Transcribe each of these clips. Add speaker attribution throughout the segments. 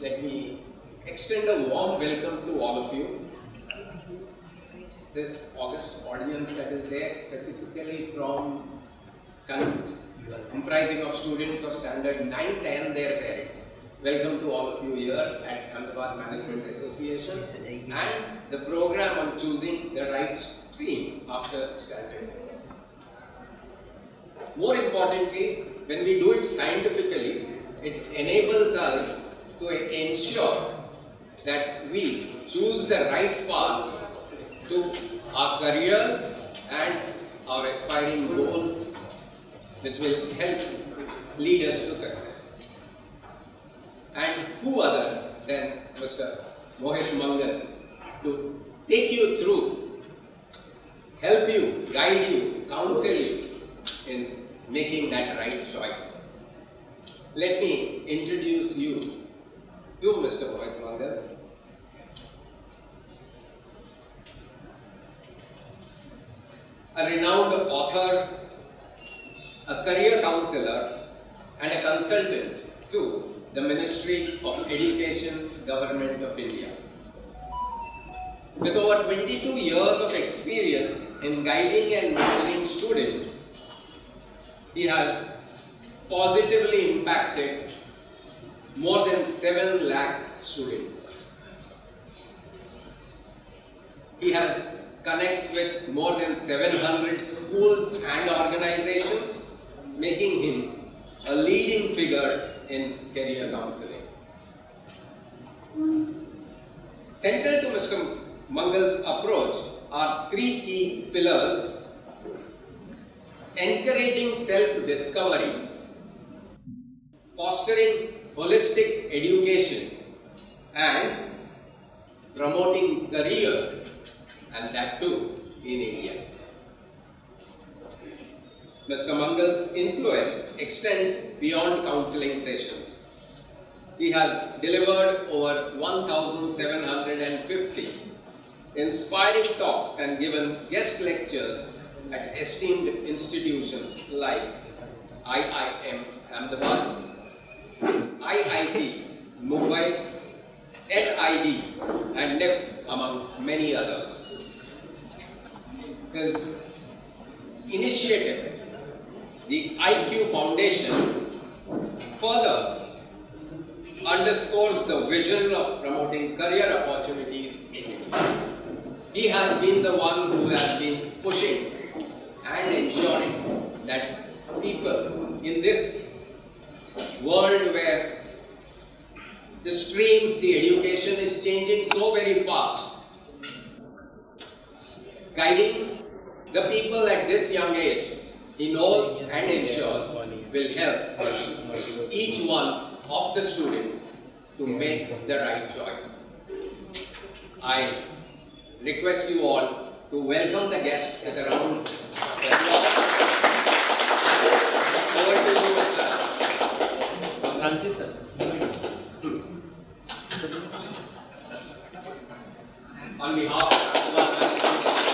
Speaker 1: let me extend a warm welcome to all of you. This August audience that is there specifically from comprising of students of standard 9th and their parents. Welcome to all of you here at Ahmedabad Management Association and the program on choosing the right stream after standard. More importantly, when we do it scientifically, it enables us to ensure that we choose the right path to our careers and our aspiring goals, which will help lead us to success. And who other than Mr. Mohit Mangal to take you through, help you, guide you, counsel you in making that right choice. Let me introduce you to Mr. Mohit Mangal. A renowned author, a career counselor, and a consultant to the Ministry of Education, Government of India. With over 22 years of experience in guiding and mentoring students, he has positively impacted more than 7 lakh students. He has connects with more than 700 schools and organizations, making him a leading figure in career counseling. Central to Mr. Mangal's approach are 3 key pillars: encouraging self-discovery, fostering holistic education, and promoting career, and that too in India. Mr. Mangal's influence extends beyond counseling sessions. He has delivered over 1,750 inspiring talks and given guest lectures at esteemed institutions like IIM Ahmedabad, IIT Mumbai, NID, and NIFT, among many others. His initiative, the IQ Foundation, further underscores the vision of promoting career opportunities in India. He has been the one who has been pushing and ensuring that people in this world where the streams, the education is changing so very fast, guiding the people at this young age, he knows and ensures will help each one of the students to make the right choice. I request you all to welcome the guests at a round of applause. Over to you, sir.
Speaker 2: Francis, sir.
Speaker 1: On behalf of Ahmedabad Management Association.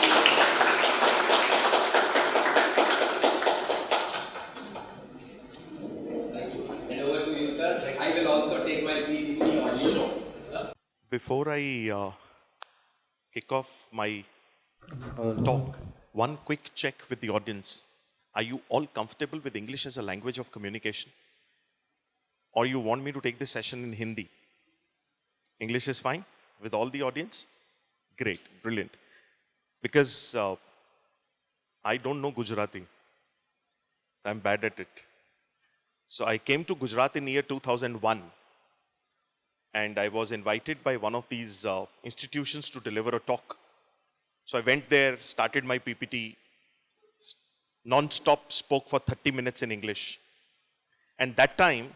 Speaker 1: Thank you. And over to you, sir. I will also take my seat in the audience.
Speaker 3: Before I kick off my talk, one quick check with the audience. Are you all comfortable with English as a language of communication? Or you want me to take this session in Hindi? English is fine with all the audience? Great, brilliant. Because I don't know Gujarati. I'm bad at it. So I came to Gujarat in year 2001. And I was invited by one of these institutions to deliver a talk. So I went there, started my PPT, non-stop spoke for 30 minutes in English. And that time,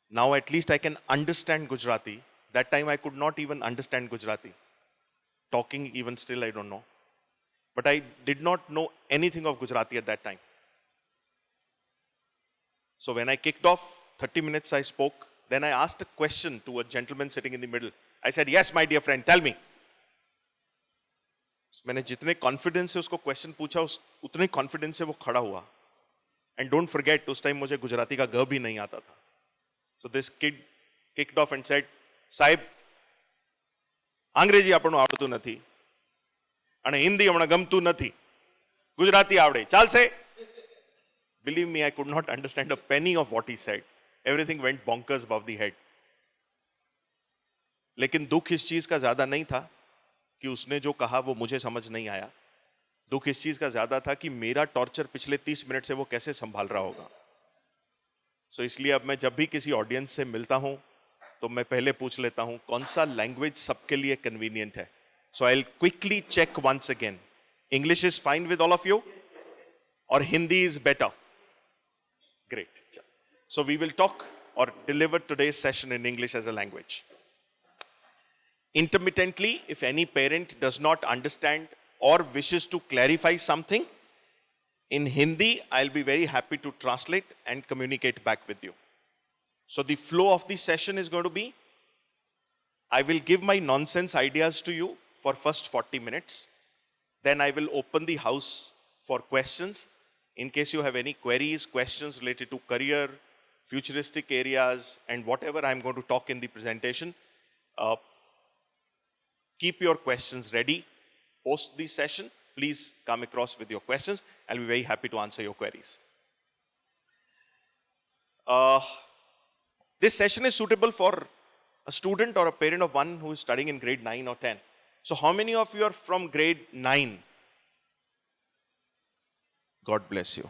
Speaker 3: now at least I can understand Gujarati. That time I could not even understand Gujarati. Talking even still, I don't know. But I did not know anything of Gujarati at that time. So when I kicked off, 30 minutes I spoke. Then I asked a question to a gentleman sitting in the middle. I said, yes, my dear friend, tell me. मैंने जितने confidence से उसको question पूछा उतने confidence से वो खड़ा हुआ. एंड डोंट फॉरगेट, उस टाइम मुझे गुजराती का ग भी नहीं आता था. So this kid kicked off and said, Sahib, અંગ્રેજી આપણું આવડતું નથી અને હિન્દી હમણાં ગમતું નથી, ગુજરાતી આવડે, ચાલશે? Believe me, I could not understand a penny of what he said. Everything went bonkers above the head. लेकिन दुख इस चीज का ज्यादा नहीं था कि उसने जो कहा वो मुझे समझ नहीं आया. दुख इस चीज का ज्यादा था कि मेरा टॉर्चर पिछले 30 मिनट से वो कैसे संभाल रहा होगा. सो इसलिए अब मैं जब भी किसी ऑडियंस से मिलता हूं तो मैं पहले पूछ लेता हूं कौन सा लैंग्वेज सबके लिए कन्वीनियंट है. So I will quickly check once again. English is fine with all of you or Hindi is better? Great. So we will talk और deliver today's session in English as a language. Intermittently, if any parent does not understand or wishes to clarify something in Hindi, I'll be very happy to translate and communicate back with you. So the flow of the session is going to be, I will give my nonsense ideas to you for first 40 minutes. Then I will open the house for questions. In case you have any queries, questions related to career, futuristic areas, and whatever I'm going to talk in the presentation, keep your questions ready. Post the session. Please come across with your questions. I'll be very happy to answer your queries. This session is suitable for a student or a parent of one who is studying in grade 9 or 10. So how many of you are from grade 9? God bless you.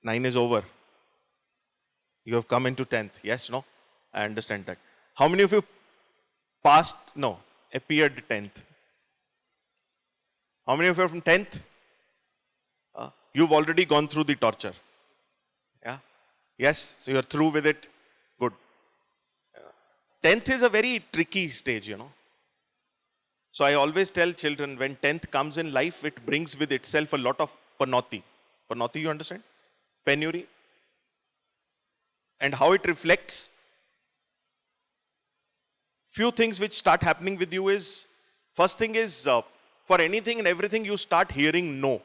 Speaker 3: 9 is over. You have come into 10th. Yes, no? I understand that. How many of you appeared 10th? How many of you are from 10th? You've already gone through the torture. Yeah? Yes? So you're through with it? Good. 10th is a very tricky stage, you know. So I always tell children, when 10th comes in life, it brings with itself a lot of panoti. Panoti, you understand? Penury. And how it reflects? Few things which start happening with you is, first thing is, for anything and everything you start hearing no.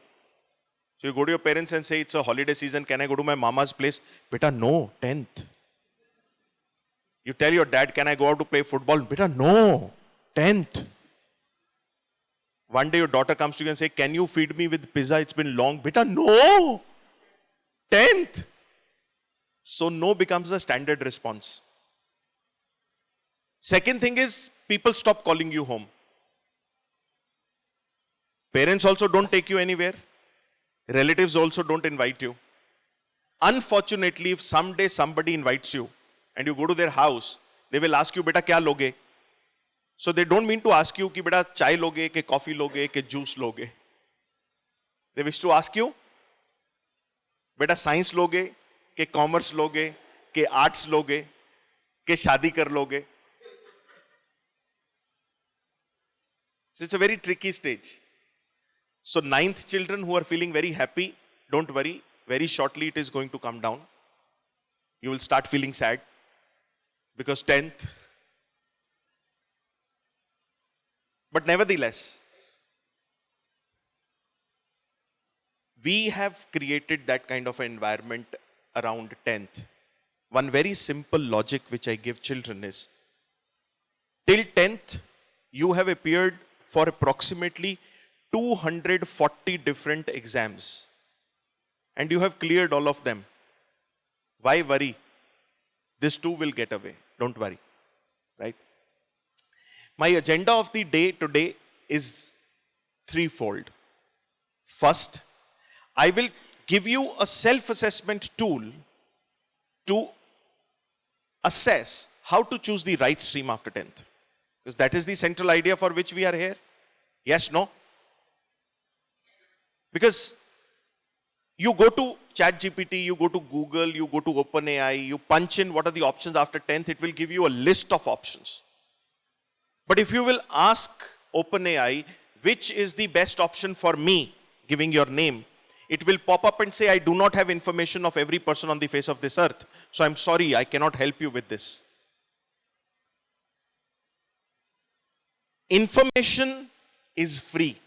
Speaker 3: So you go to your parents and say, it's a holiday season, can I go to my mama's place? Beta, no, 10th. You tell your dad, can I go out to play football? Beta, no, 10th. One day your daughter comes to you and say, can you feed me with pizza? It's been long. Beta, no, 10th. So no becomes the standard response. Second thing is, people stop calling you home. Parents also don't take you anywhere. Relatives also don't invite you. Unfortunately, if someday somebody invites you and you go to their house, they will ask you, beta, kya loge? So they don't mean to ask you, ki beta, chai loge, ke coffee loge, ke juice loge. They wish to ask you, beta, science loge, ke commerce loge, ke arts loge, ke shadi kar loge. So it's a very tricky stage. So 9th children who are feeling very happy, don't worry. Very shortly it is going to come down. You will start feeling sad because 10th. But nevertheless, we have created that kind of an environment around 10th. One very simple logic which I give children is, till 10th, you have appeared for approximately 240 different exams and you have cleared all of them. Why worry? This too will get away. Don't worry. Right? My agenda of the day today is threefold. First, I will give you a self-assessment tool to assess how to choose the right stream after 10th. Because that is the central idea for which we are here. Yes, no? Because you go to ChatGPT, you go to Google, you go to OpenAI, you punch in what are the options after 10th, it will give you a list of options. But if you will ask OpenAI, which is the best option for me, giving your name, it will pop up and say, I do not have information of every person on the face of this earth. So I'm sorry, I cannot help you with this. Information is free.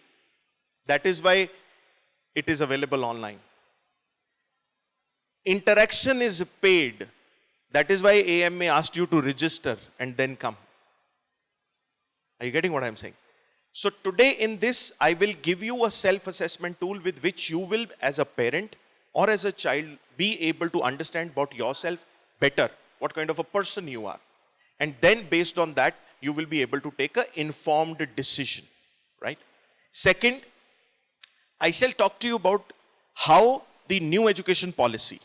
Speaker 3: That is why it is available online. Interaction is paid. That is why AMA asked you to register and then come. Are you getting what I'm saying? So today in this, I will give you a self-assessment tool with which you will, as a parent or as a child, be able to understand about yourself better, what kind of a person you are. And then based on that, you will be able to take an informed decision, right? Second, I shall talk to you about how the new education policy,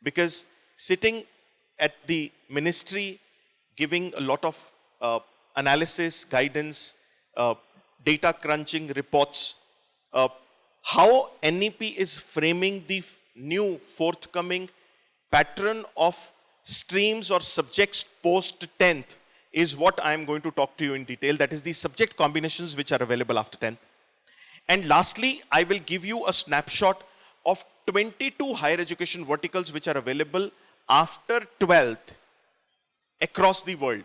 Speaker 3: because sitting at the ministry, giving a lot of analysis, guidance, data crunching reports, how NEP is framing the new forthcoming pattern of streams or subjects post 10th is what I am going to talk to you in detail. That is the subject combinations which are available after 10th. And lastly, I will give you a snapshot of 22 higher education verticals which are available after 12th across the world.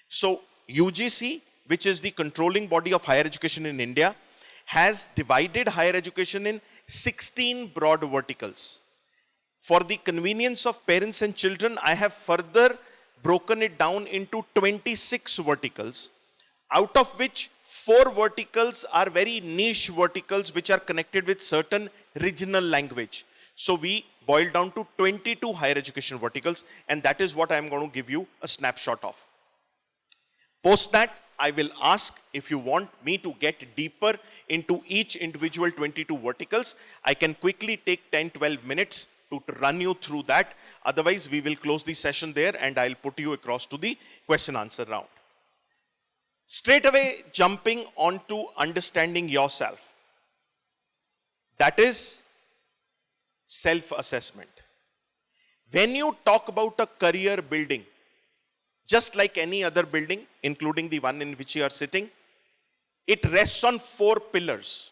Speaker 3: So UGC, which is the controlling body of higher education in India, has divided higher education in 16 broad verticals. For the convenience of parents and children, I have further broken it down into 26 verticals, out of which 4 verticals are very niche verticals which are connected with certain regional language. So we boiled down to 22 higher education verticals, and that is what I am going to give you a snapshot of. Post that, I will ask if you want me to get deeper into each individual 22 verticals. I can quickly take 10-12 minutes to run you through that. Otherwise, we will close the session there and I'll put you across to the question answer round. Straight away, jumping onto understanding yourself. That is self-assessment. When you talk about a career building, just like any other building, including the one in which you are sitting, it rests on 4 pillars.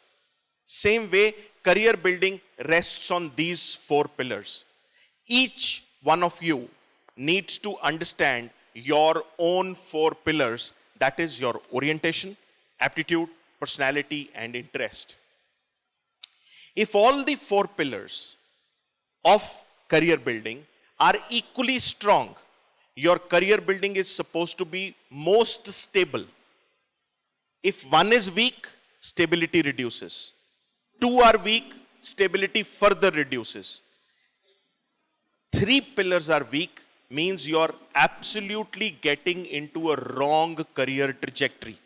Speaker 3: Same way, career building rests on these 4 pillars. Each one of you needs to understand your own 4 pillars. That is your orientation, aptitude, personality, and interest. If all the 4 pillars of career building are equally strong, your career building is supposed to be most stable. If one is weak, stability reduces. 2 are weak, stability further reduces. 3 pillars are weak, means you are absolutely getting into a wrong career trajectory.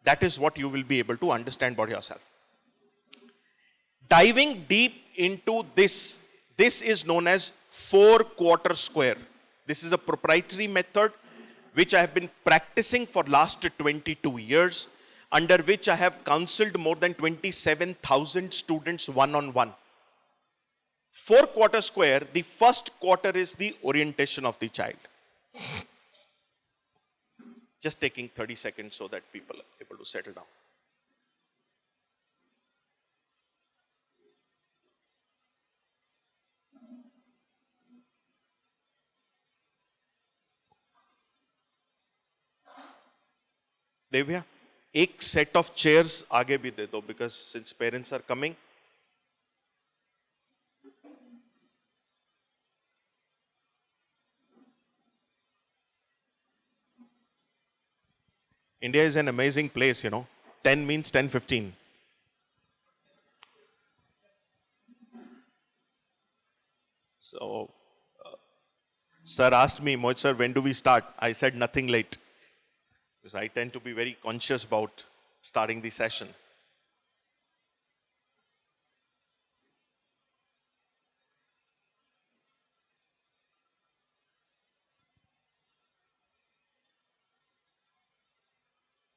Speaker 3: That is what you will be able to understand about yourself. Diving deep into this is known as 4-quarter square. This is a proprietary method which I have been practicing for last 22 years, under which I have counseled more than 27,000 students one-on-one. 4-quarter square, the first quarter is the orientation of the child. Just taking 30 seconds so that people are able to settle down. Devya, एक set of chairs आगे भी दे दो, because since parents are coming. India is an amazing place, 10 means 10, 15. So, sir asked me, Mohit sir, when do we start? I said nothing late. Because I tend to be very conscious about starting the session.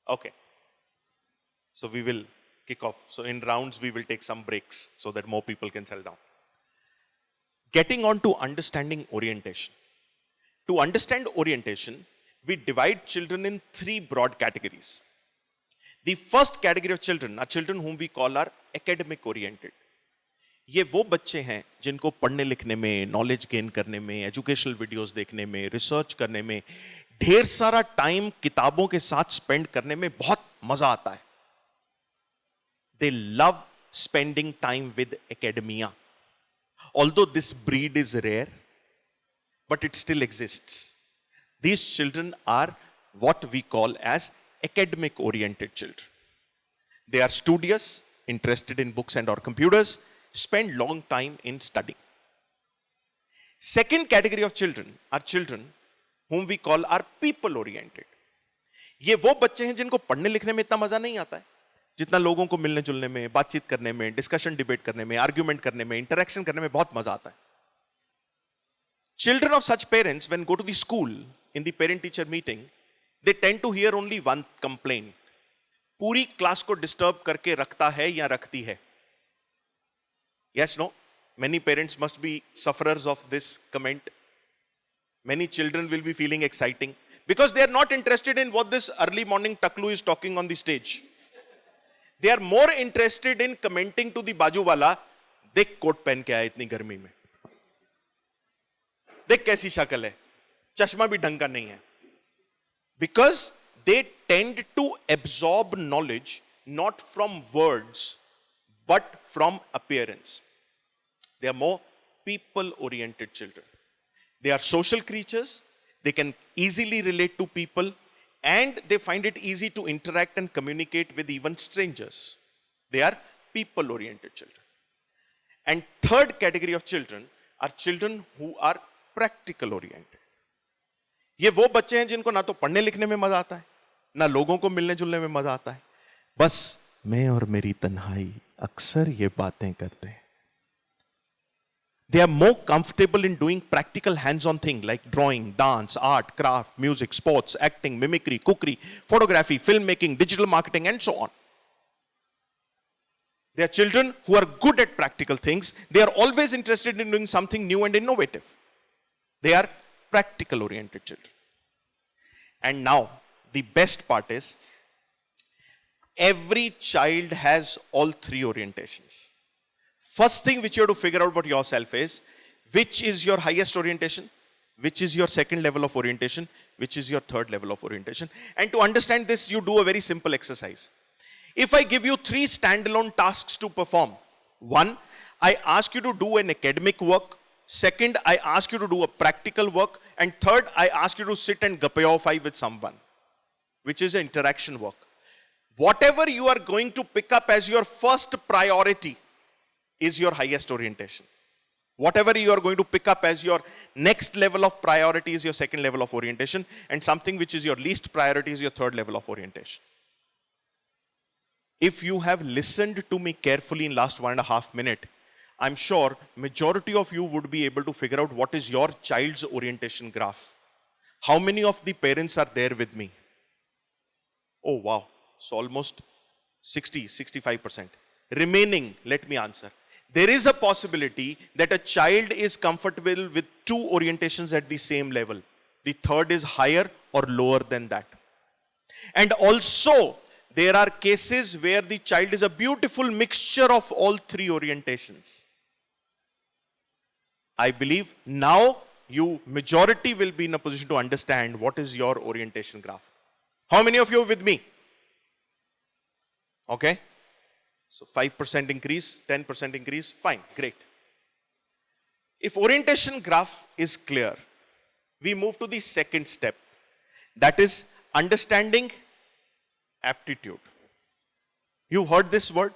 Speaker 3: Okay. So we will kick off. So in rounds, we will take some breaks so that more people can settle down. Getting on to understanding orientation. To understand orientation, we divide children in 3 broad categories. The first category of children are children whom we call are academic oriented. ये वो बच्चे हैं जिनको पढ़ने लिखने में, knowledge gain करने में, एजुकेशनल वीडियोस देखने में, रिसर्च करने में, ढेर सारा टाइम किताबों के साथ स्पेंड करने में बहुत मजा आता है. They love spending time with academia. Although this breed is rare, but it still exists. These children are what we call as academic oriented children. They are studious, interested in books and or computers, spend long time in studying. Second category of children are children whom we call are people oriented. ये वो बच्चे हैं जिनको पढ़ने लिखने में इतना मजा नहीं आता है जितना लोगों को मिलने जुलने में, बातचीत करने में, डिस्कशन डिबेट करने में, आर्ग्यूमेंट करने में, इंटरेक्शन करने में बहुत मजा आता है. Children of such parents, when go to the school in the parent-teacher meeting, they tend to hear only one complaint. पूरी क्लास को डिस्टर्ब करके रखता है या रखती है. Yes, no? Many parents must be sufferers of this comment. Many children will be feeling exciting because they are not interested in what this early morning Taklu is talking on the stage. They are more interested in commenting to the बाजूवाला, देख coat पहन के आया इतनी गर्मी में, देख कैसी शक्ल है, चश्मा भी ढंग का नहीं है. Because they tend to absorb knowledge not from words but from appearance. They are more people oriented children. They are social creatures. They can easily relate to people and they find it easy to interact and communicate with even strangers. They are people oriented children. And third category of children are children who are practical oriented. ये वो बच्चे हैं जिनको ना तो पढ़ने लिखने में मजा आता है, ना लोगों को मिलने जुलने में मजा आता है, बस मैं और मेरी तन्हाई अक्सर ये बातें करते हैं. They are more comfortable in doing practical hands-on things like drawing, dance, art, craft, music, sports, acting, mimicry, cookery, photography, filmmaking, digital marketing, and so on. They are children who are good at practical things. They are always interested in doing something new and innovative. They are practical oriented children. And now, the best part is, every child has all three orientations. First thing which you have to figure out about yourself is, which is your highest orientation, which is your second level of orientation, which is your third level of orientation. And to understand this, you do a very simple exercise. If I give you 3 standalone tasks to perform, 1, I ask you to do an academic work. Second, I ask you to do a practical work. And third, I ask you to sit and gapayofy with someone, which is an interaction work. Whatever you are going to pick up as your first priority is your highest orientation. Whatever you are going to pick up as your next level of priority is your second level of orientation, and something which is your least priority is your third level of orientation. If you have listened to me carefully in last 1.5 minutes, I'm sure majority of you would be able to figure out what is your child's orientation graph. How many of the parents are there with me? Oh wow, so almost 65%. Remaining, let me answer. There is a possibility that a child is comfortable with 2 orientations at the same level. The third is higher or lower than that. And also, there are cases where the child is a beautiful mixture of all 3 orientations. I believe now you majority will be in a position to understand what is your orientation graph. How many of you are with me? Okay. So 5% increase, 10% increase, fine, great. If orientation graph is clear, we move to the second step. That is understanding aptitude. You heard this word,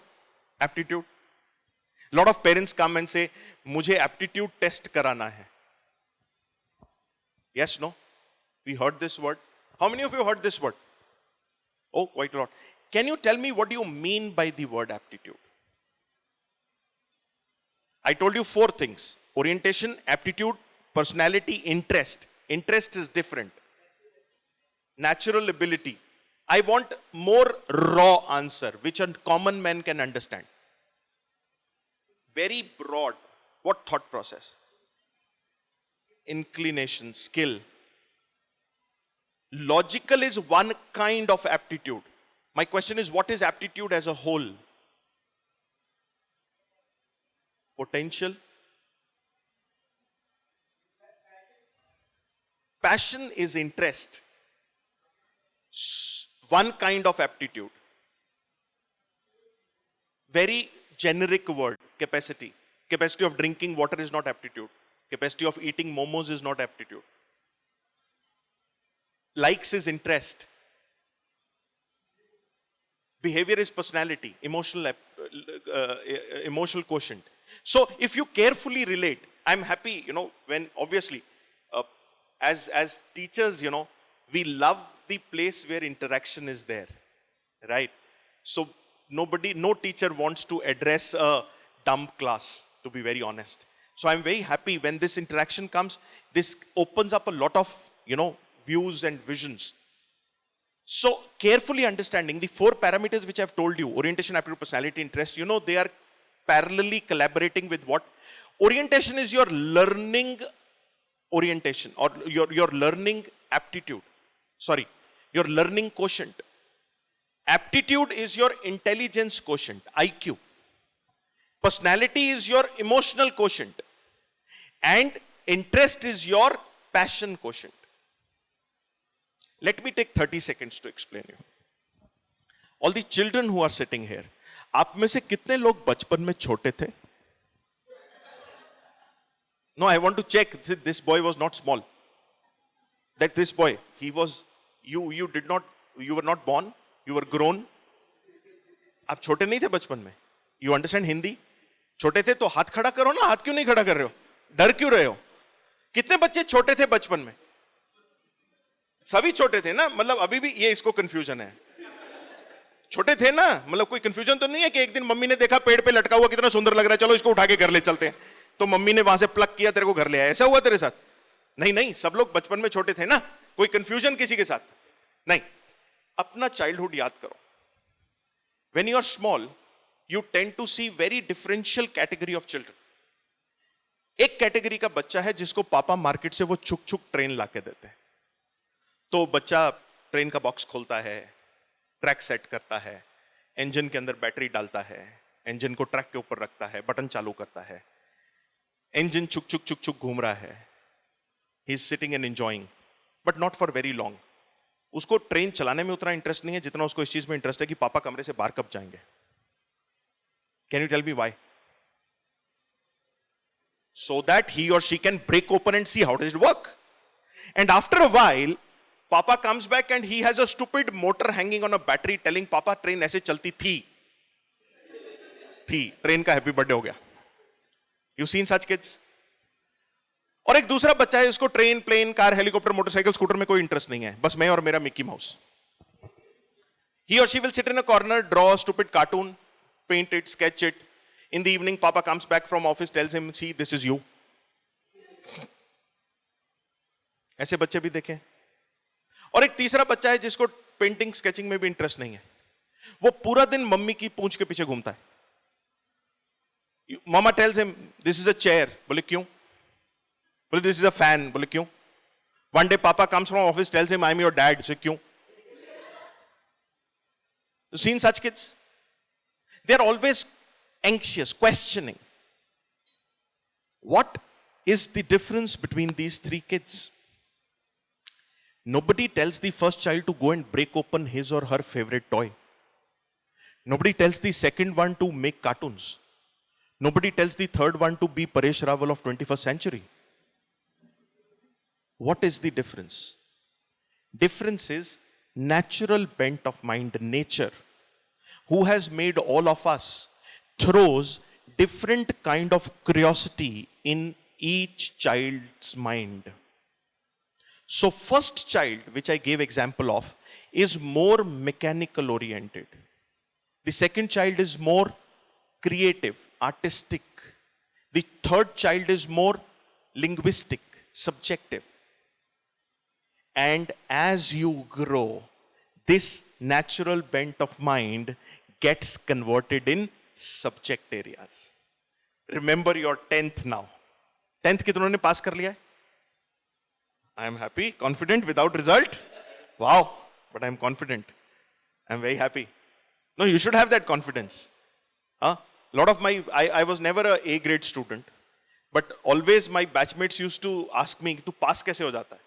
Speaker 3: aptitude? A lot of parents come and say, मुझे aptitude test कराना है. Yes, no? We heard this word. How many of you heard this word? Oh, quite a lot. Can you tell me what you mean by the word aptitude? I told you 4 things. Orientation, aptitude, personality, interest. Interest is different. Natural ability. I want more raw answer, which a common man can understand. Very broad. What thought process? Inclination, skill. Logical is one kind of aptitude. My question is, what is aptitude as a whole? Potential? Passion is interest. One kind of aptitude. Very generic word, capacity. Capacity of drinking water is not aptitude. Capacity of eating momos is not aptitude. Likes is interest. Behavior is personality, emotional quotient. So if you carefully relate, I'm happy, when obviously, as teachers, we love the place where interaction is there, right? So no teacher wants to address a dumb class, to be very honest. So I'm very happy when this interaction comes, this opens up a lot of, views and visions. So carefully understanding the 4 parameters which I've told you, orientation, aptitude, personality, interest, they are parallelly collaborating with what? Orientation is your learning orientation or your learning aptitude. Sorry, your learning quotient. Aptitude is your intelligence quotient, IQ. Personality is your emotional quotient. And interest is your passion quotient. Let me take 30 seconds to explain you. All the children who are sitting here, आप में से कितने लोग बचपन में छोटे थे? No, I want to check. This boy was not small. That this boy, he was, you were not born, you were grown. आप छोटे नहीं थे बचपन में. You understand Hindi? छोटे थे तो हाथ खड़ा करो ना, हाथ क्यों नहीं खड़ा कर रहे हो? डर क्यों रहे हो? कितने बच्चे छोटे थे बचपन में? सभी छोटे थे ना, मतलब अभी भी ये इसको कंफ्यूजन है. छोटे थे ना, मतलब कोई कंफ्यूजन तो नहीं है कि एक दिन मम्मी ने देखा पेड़ पे लटका हुआ कितना सुंदर लग रहा है, चलो इसको उठा के घर ले चलते हैं, तो मम्मी ने वहां से प्लग किया, तेरे को घर ले आया. ऐसा हुआ तेरे साथ? नहीं, सब लोग बचपन में छोटे थे ना. कोई कंफ्यूजन किसी के साथ नहीं. अपना चाइल्डहुड याद करो. When you are small, you tend to see very differential category of children. एक कैटेगरी का बच्चा है जिसको पापा मार्केट से वो छुक छुक ट्रेन लाके देते हैं. तो बच्चा ट्रेन का बॉक्स खोलता है, ट्रैक सेट करता है, इंजन के अंदर बैटरी डालता है, इंजन को ट्रैक के ऊपर रखता है, बटन चालू करता है, इंजन छुक छुक छुक छुक घूम रहा है. He is sitting and enjoying, but not for very long. उसको ट्रेन चलाने में उतना इंटरेस्ट नहीं है जितना उसको इस चीज में इंटरेस्ट है कि पापा कमरे से बाहर कब जाएंगे. Can you tell me why? So that he or she can break open and see how does it work. And after a while, Papa comes back and he has a stupid motor hanging on a battery telling Papa train ऐसे चलती थी. Train का happy birthday हो गया. You seen such kids? और एक दूसरा बच्चा है जिसको train, plane, car, helicopter, motorcycle, scooter में कोई इंटरेस्ट नहीं है, बस मैं और मेरा Mickey Mouse. He or she will sit in a corner, draw a stupid cartoon, paint it, sketch it. In the evening, Papa comes back from office, tells him, see, this is you. ऐसे बच्चे भी देखे. और एक तीसरा बच्चा है जिसको पेंटिंग, स्केचिंग में भी इंटरेस्ट नहीं है. वो पूरा दिन मम्मी की पूंछ के पीछे घूमता है. Mama tells him, this is a chair. बोले क्यों? बोले this is a fan. बोले क्यों? One day, Papa comes from office, tells him, I'm your dad. So क्यों? You seen such kids? They are always anxious, questioning. What is the difference between these 3 kids? Nobody tells the first child to go and break open his or her favorite toy. Nobody tells the second one to make cartoons. Nobody tells the third one to be Paresh Rawal of 21st century. What is the difference? Difference is natural bent of mind, nature, who has made all of us throws different kind of curiosity in each child's mind. So first child, which I gave example of, is more mechanical oriented. The second child is more creative, artistic. The third child is more linguistic, subjective. And as you grow, this natural bent of mind gets converted in subject areas. Remember your 10th now. 10th कितनों ने पास कर लिया है? I am happy, confident, without result. Wow, but I am confident. I am very happy. No, you should have that confidence. I was never a A grade student, but always my batchmates used to ask me, "Tu pass कैसे हो जाता है?"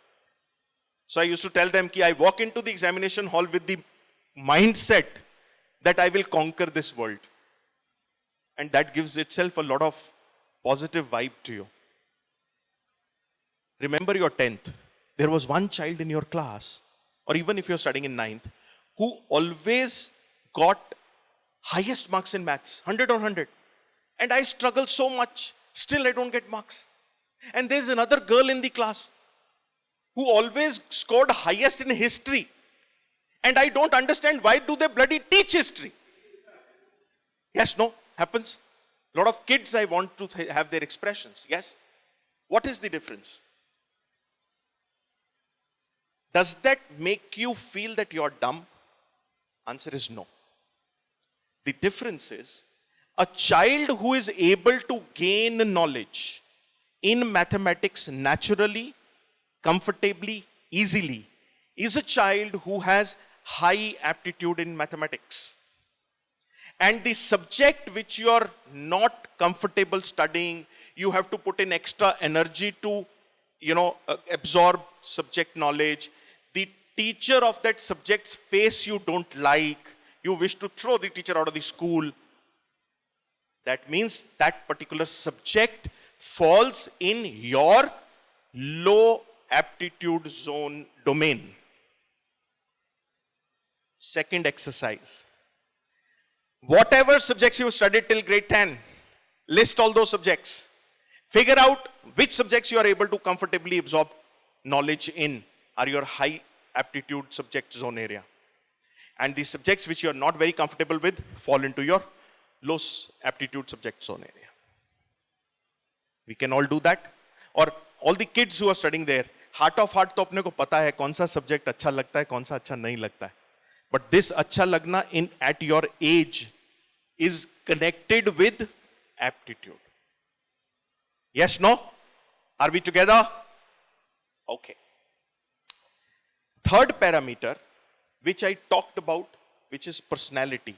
Speaker 3: So I used to tell them कि I walk into the examination hall with the mindset that I will conquer this world. And that gives itself a lot of positive vibe to you. remember your 10th. There was one child in your class, or even if you're studying in 9th, who always got highest marks in maths, 100 or 100. And I struggle so much, still I don't get marks. And there's another girl in the class who always scored highest in history. And I don't understand why do they bloody teach history? Yes, no, happens. A lot of kids I want to have their expressions. Yes. What is the difference? Does that make you feel that you're dumb? Answer is no. The difference is a child who is able to gain knowledge in mathematics naturally, comfortably, easily, is a child who has high aptitude in mathematics. And the subject which you are not comfortable studying, you have to put in extra energy to, absorb subject knowledge. The teacher of that subject's face you don't like. You wish to throw the teacher out of the school. That means that particular subject falls in your low aptitude zone domain. Second exercise. Whatever subjects you studied till grade 10, list all those subjects. Figure out which subjects you are able to comfortably absorb knowledge in are your high aptitude subject zone area. And the subjects which you are not very comfortable with fall into your low aptitude subject zone area. We can all do that. Or all the kids who are studying there, heart of heart तो अपने को पता है कौन सा subject अच्छा लगता है, कौन सा अच्छा नहीं लगता है. But this अच्छा लगना at your age is connected with aptitude. Yes, no? Are we together? Okay. Third parameter, which I talked about, which is personality,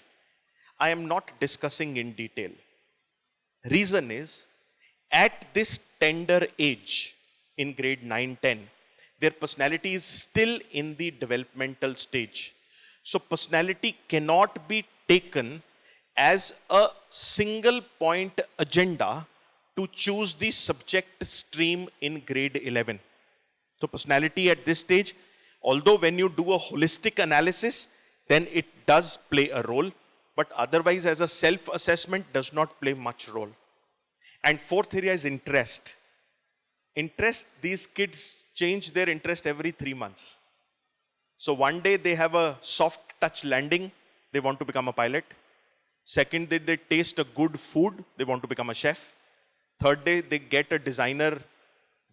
Speaker 3: I am not discussing in detail. Reason is, at this tender age, in grade 9-10, their personality is still in the developmental stage. So personality cannot be taken as a single point agenda to choose the subject stream in grade 11. So personality at this stage, although when you do a holistic analysis, then it does play a role, but otherwise as a self-assessment does not play much role. And fourth area is interest. Interest, these kids change their interest every 3 months. So one day they have a soft touch landing, they want to become a pilot. Second day they taste a good food, they want to become a chef. Third day they get a designer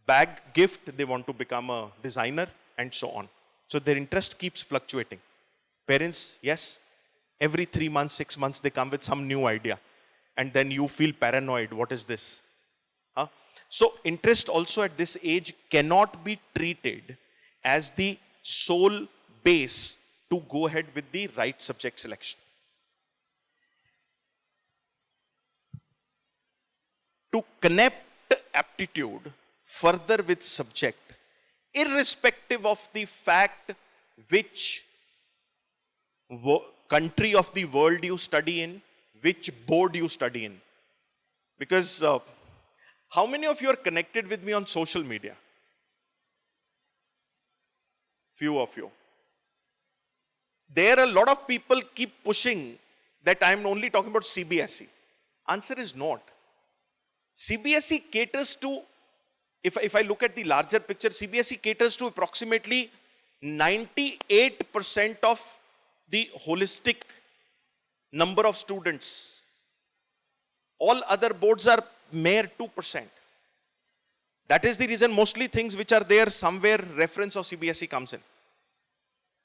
Speaker 3: bag gift, they want to become a designer, and so on. So their interest keeps fluctuating. Parents, yes, every 3 months, 6 months they come with some new idea. And then you feel paranoid, what is this? Huh? So interest also at this age cannot be treated as the sole base to go ahead with the right subject selection. To connect aptitude further with subject, irrespective of the fact which country of the world you study in, which board you study in. Because how many of you are connected with me on social media? Few of you. There are a lot of people keep pushing that I am only talking about CBSE. Answer is not. CBSE caters to, if I look at the larger picture, CBSE caters to approximately 98% of the holistic number of students. All other boards are mere 2%. That is the reason mostly things which are there somewhere reference of CBSE comes in.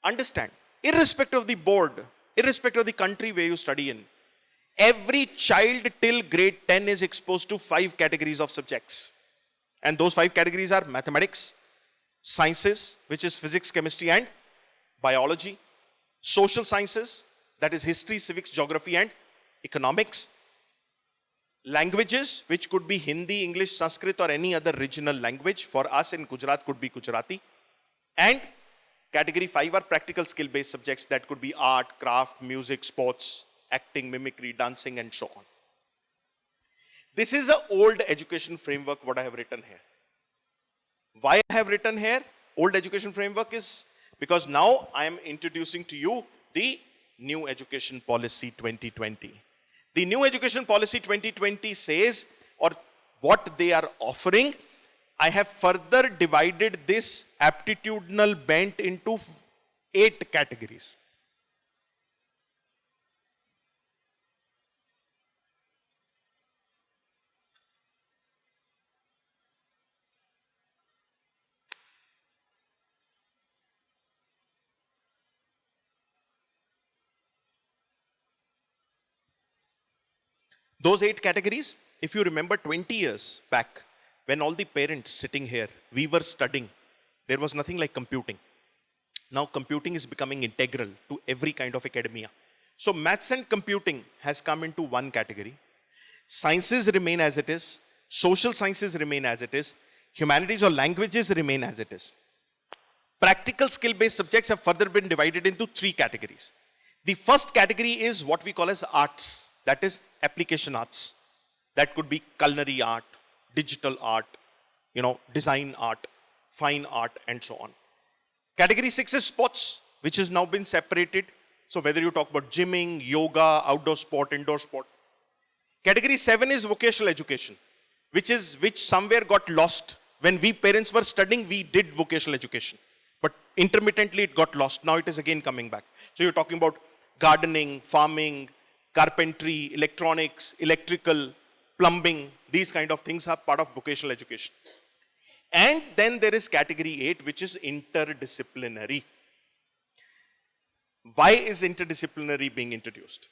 Speaker 3: Understand, irrespective of the board, irrespective of the country where you study in, every child till grade 10 is exposed to 5 categories of subjects. And those 5 categories are mathematics, sciences, which is physics, chemistry, and biology, social sciences, that is history, civics, geography, and economics, languages, which could be Hindi, English, Sanskrit, or any other regional language. For us in Gujarat could be Gujarati. And category 5 are practical skill-based subjects that could be art, craft, music, sports, acting, mimicry, dancing, and so on. This is an old education framework what I have written here. Why I have written here old education framework is because now I am introducing to you the new education policy 2020. The new education policy 2020 says, or what they are offering, I have further divided this aptitudinal bent into 8 categories. Those 8 categories, if you remember 20 years back, when all the parents sitting here, we were studying, there was nothing like computing. Now computing is becoming integral to every kind of academia. So maths and computing has come into one category. Sciences remain as it is. Social sciences remain as it is. Humanities or languages remain as it is. Practical skill-based subjects have further been divided into 3 categories. The first category is what we call as arts. That is application arts. That could be culinary art, digital art, design art, fine art, and so on. Category 6 is sports, which has now been separated. So whether you talk about gymming, yoga, outdoor sport, indoor sport. Category 7 is vocational education, which somewhere got lost. When we parents were studying, we did vocational education. But intermittently it got lost. Now it is again coming back. So you're talking about gardening, farming, carpentry, electronics, electrical, plumbing, these kind of things are part of vocational education. And then there is category 8, which is interdisciplinary. Why is interdisciplinary being introduced?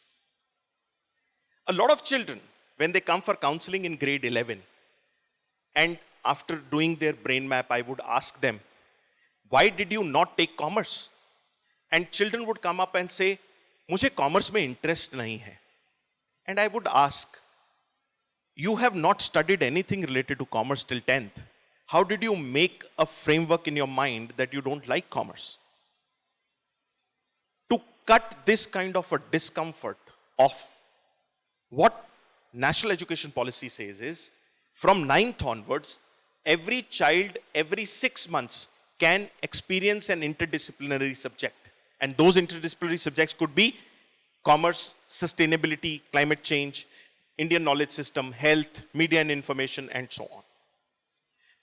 Speaker 3: A lot of children, when they come for counseling in grade 11, and after doing their brain map, I would ask them, why did you not take commerce? And children would come up and say, मुझे commerce में interest नहीं है. And I would ask, you have not studied anything related to commerce till 10th. How did you make a framework in your mind that you don't like commerce? To cut this kind of a discomfort off, what national education policy says is, from 9th onwards, every child, every 6 months can experience an interdisciplinary subject. And those interdisciplinary subjects could be commerce, sustainability, climate change, Indian knowledge system, health, media and information, and so on.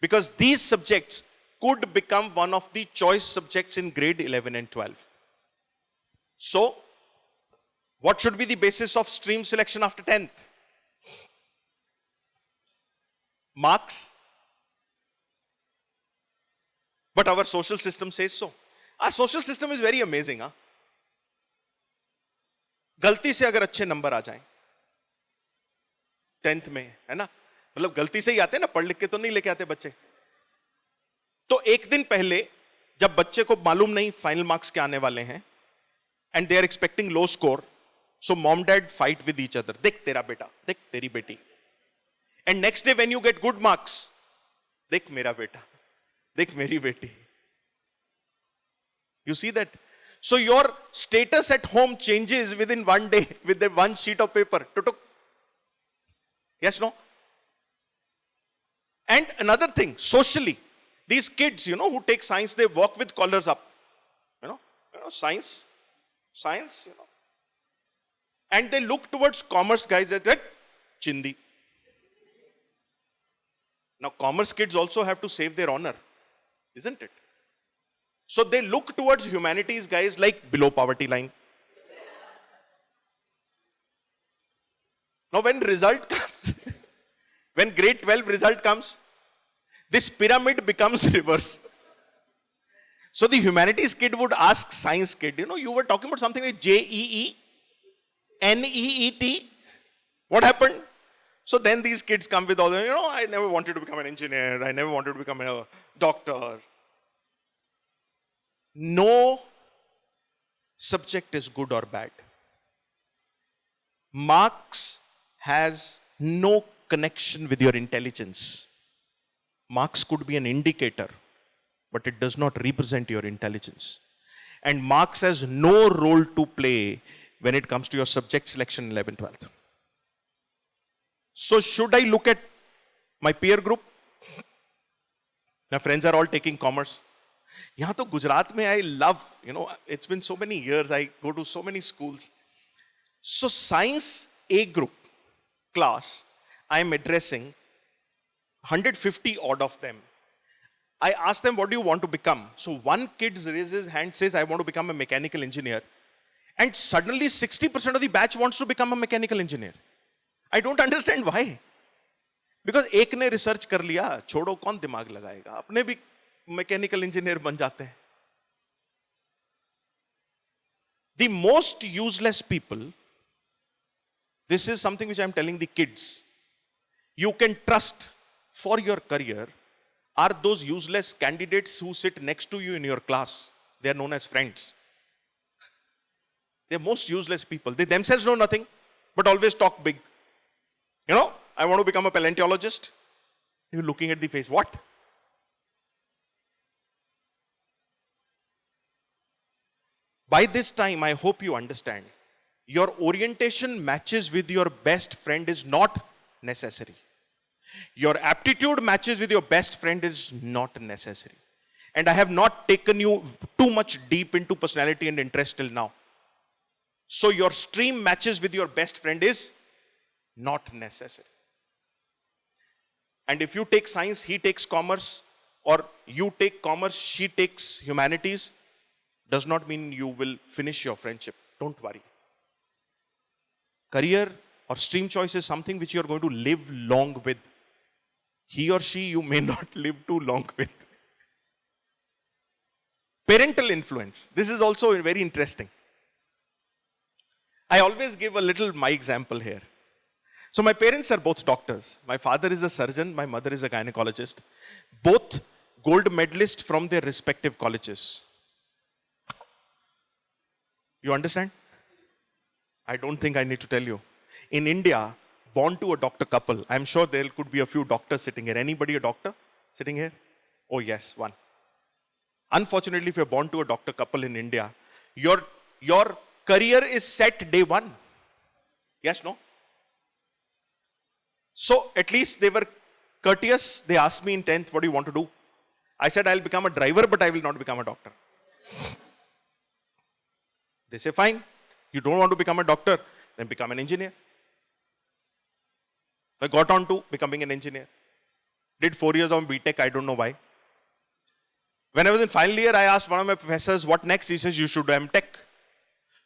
Speaker 3: Because these subjects could become one of the choice subjects in grade 11 and 12. So, what should be the basis of stream selection after 10th? Marks. But our social system says so. Our social system is very amazing. गलती से अगर अच्छे number आ जाएं 10th में, है ना, मतलब गलती से ही आते हैं ना, पढ़ लिख के तो नहीं लेके आते बच्चे. तो एक दिन पहले जब बच्चे को मालूम नहीं फाइनल मार्क्स क्या आने वाले हैं, and they are expecting low score, so mom dad fight with each other, देख तेरा बेटा, देख तेरी बेटी. And next day when you get good marks, देख मेरा बेटा, देख मेरी बेटी. You see that? So your status at home changes within one day with that one sheet of paper. Yes, no? And another thing, socially, these kids, who take science, they walk with collars up. Science, And they look towards commerce guys at that chindi. Now, commerce kids also have to save their honor, isn't it? So they look towards humanities guys like below poverty line. Now when result comes, when grade 12 result comes, this pyramid becomes reverse. So the humanities kid would ask science kid, you were talking about something like JEE, NEET. What happened? So then these kids come with all the, I never wanted to become an engineer. I never wanted to become a doctor. No subject is good or bad. Marks has no connection with your intelligence. Marks could be an indicator, but it does not represent your intelligence. And marks has no role to play when it comes to your subject selection in 11th, 12th. So should I look at my peer group? My friends are all taking commerce. यहाँ तो गुजरात में I love, it's been so many years, I go to so many schools. So science A group class, I am addressing 150 odd of them. I ask them, what do you want to become? So one kid raises his hand, says, I want to become a mechanical engineer. And suddenly 60% of the batch wants to become a mechanical engineer. I don't understand why. Because एक ने research कर लिया, छोड़ो कौन दिमाग लगाएगा, अपने भी मैकेनिकल इंजीनियर बन जाते हैं. The most useless people, this is something which I am telling the kids, you can trust for your career are those useless candidates who sit next to you in your class. They are known as friends. They are most useless people. They themselves know nothing, but always talk big. I want to become a paleontologist. You're looking at the face. What? By this time, I hope you understand, your orientation matches with your best friend is not necessary. Your aptitude matches with your best friend is not necessary. And I have not taken you too much deep into personality and interest till now. So your stream matches with your best friend is not necessary. And if you take science, he takes commerce, or you take commerce, she takes humanities, does not mean you will finish your friendship. Don't worry. Career or stream choice is something which you are going to live long with. He or she you may not live too long with. Parental influence. This is also very interesting. I always give a little my example here. So my parents are both doctors. My father is a surgeon, my mother is a gynecologist. Both gold medalists from their respective colleges. You understand? I don't think I need to tell you. In India, born to a doctor couple, I'm sure there could be a few doctors sitting here. Anybody a doctor sitting here? Oh yes, one. Unfortunately, if you're born to a doctor couple in India, your career is set day one. Yes, no? So at least they were courteous. They asked me in 10th, what do you want to do? I said, I'll become a driver, but I will not become a doctor. They say, fine. You don't want to become a doctor, then become an engineer. I got on to becoming an engineer. Did 4 years of BTech, I don't know why. When I was in final year, I asked one of my professors, what next? He says, you should do MTech.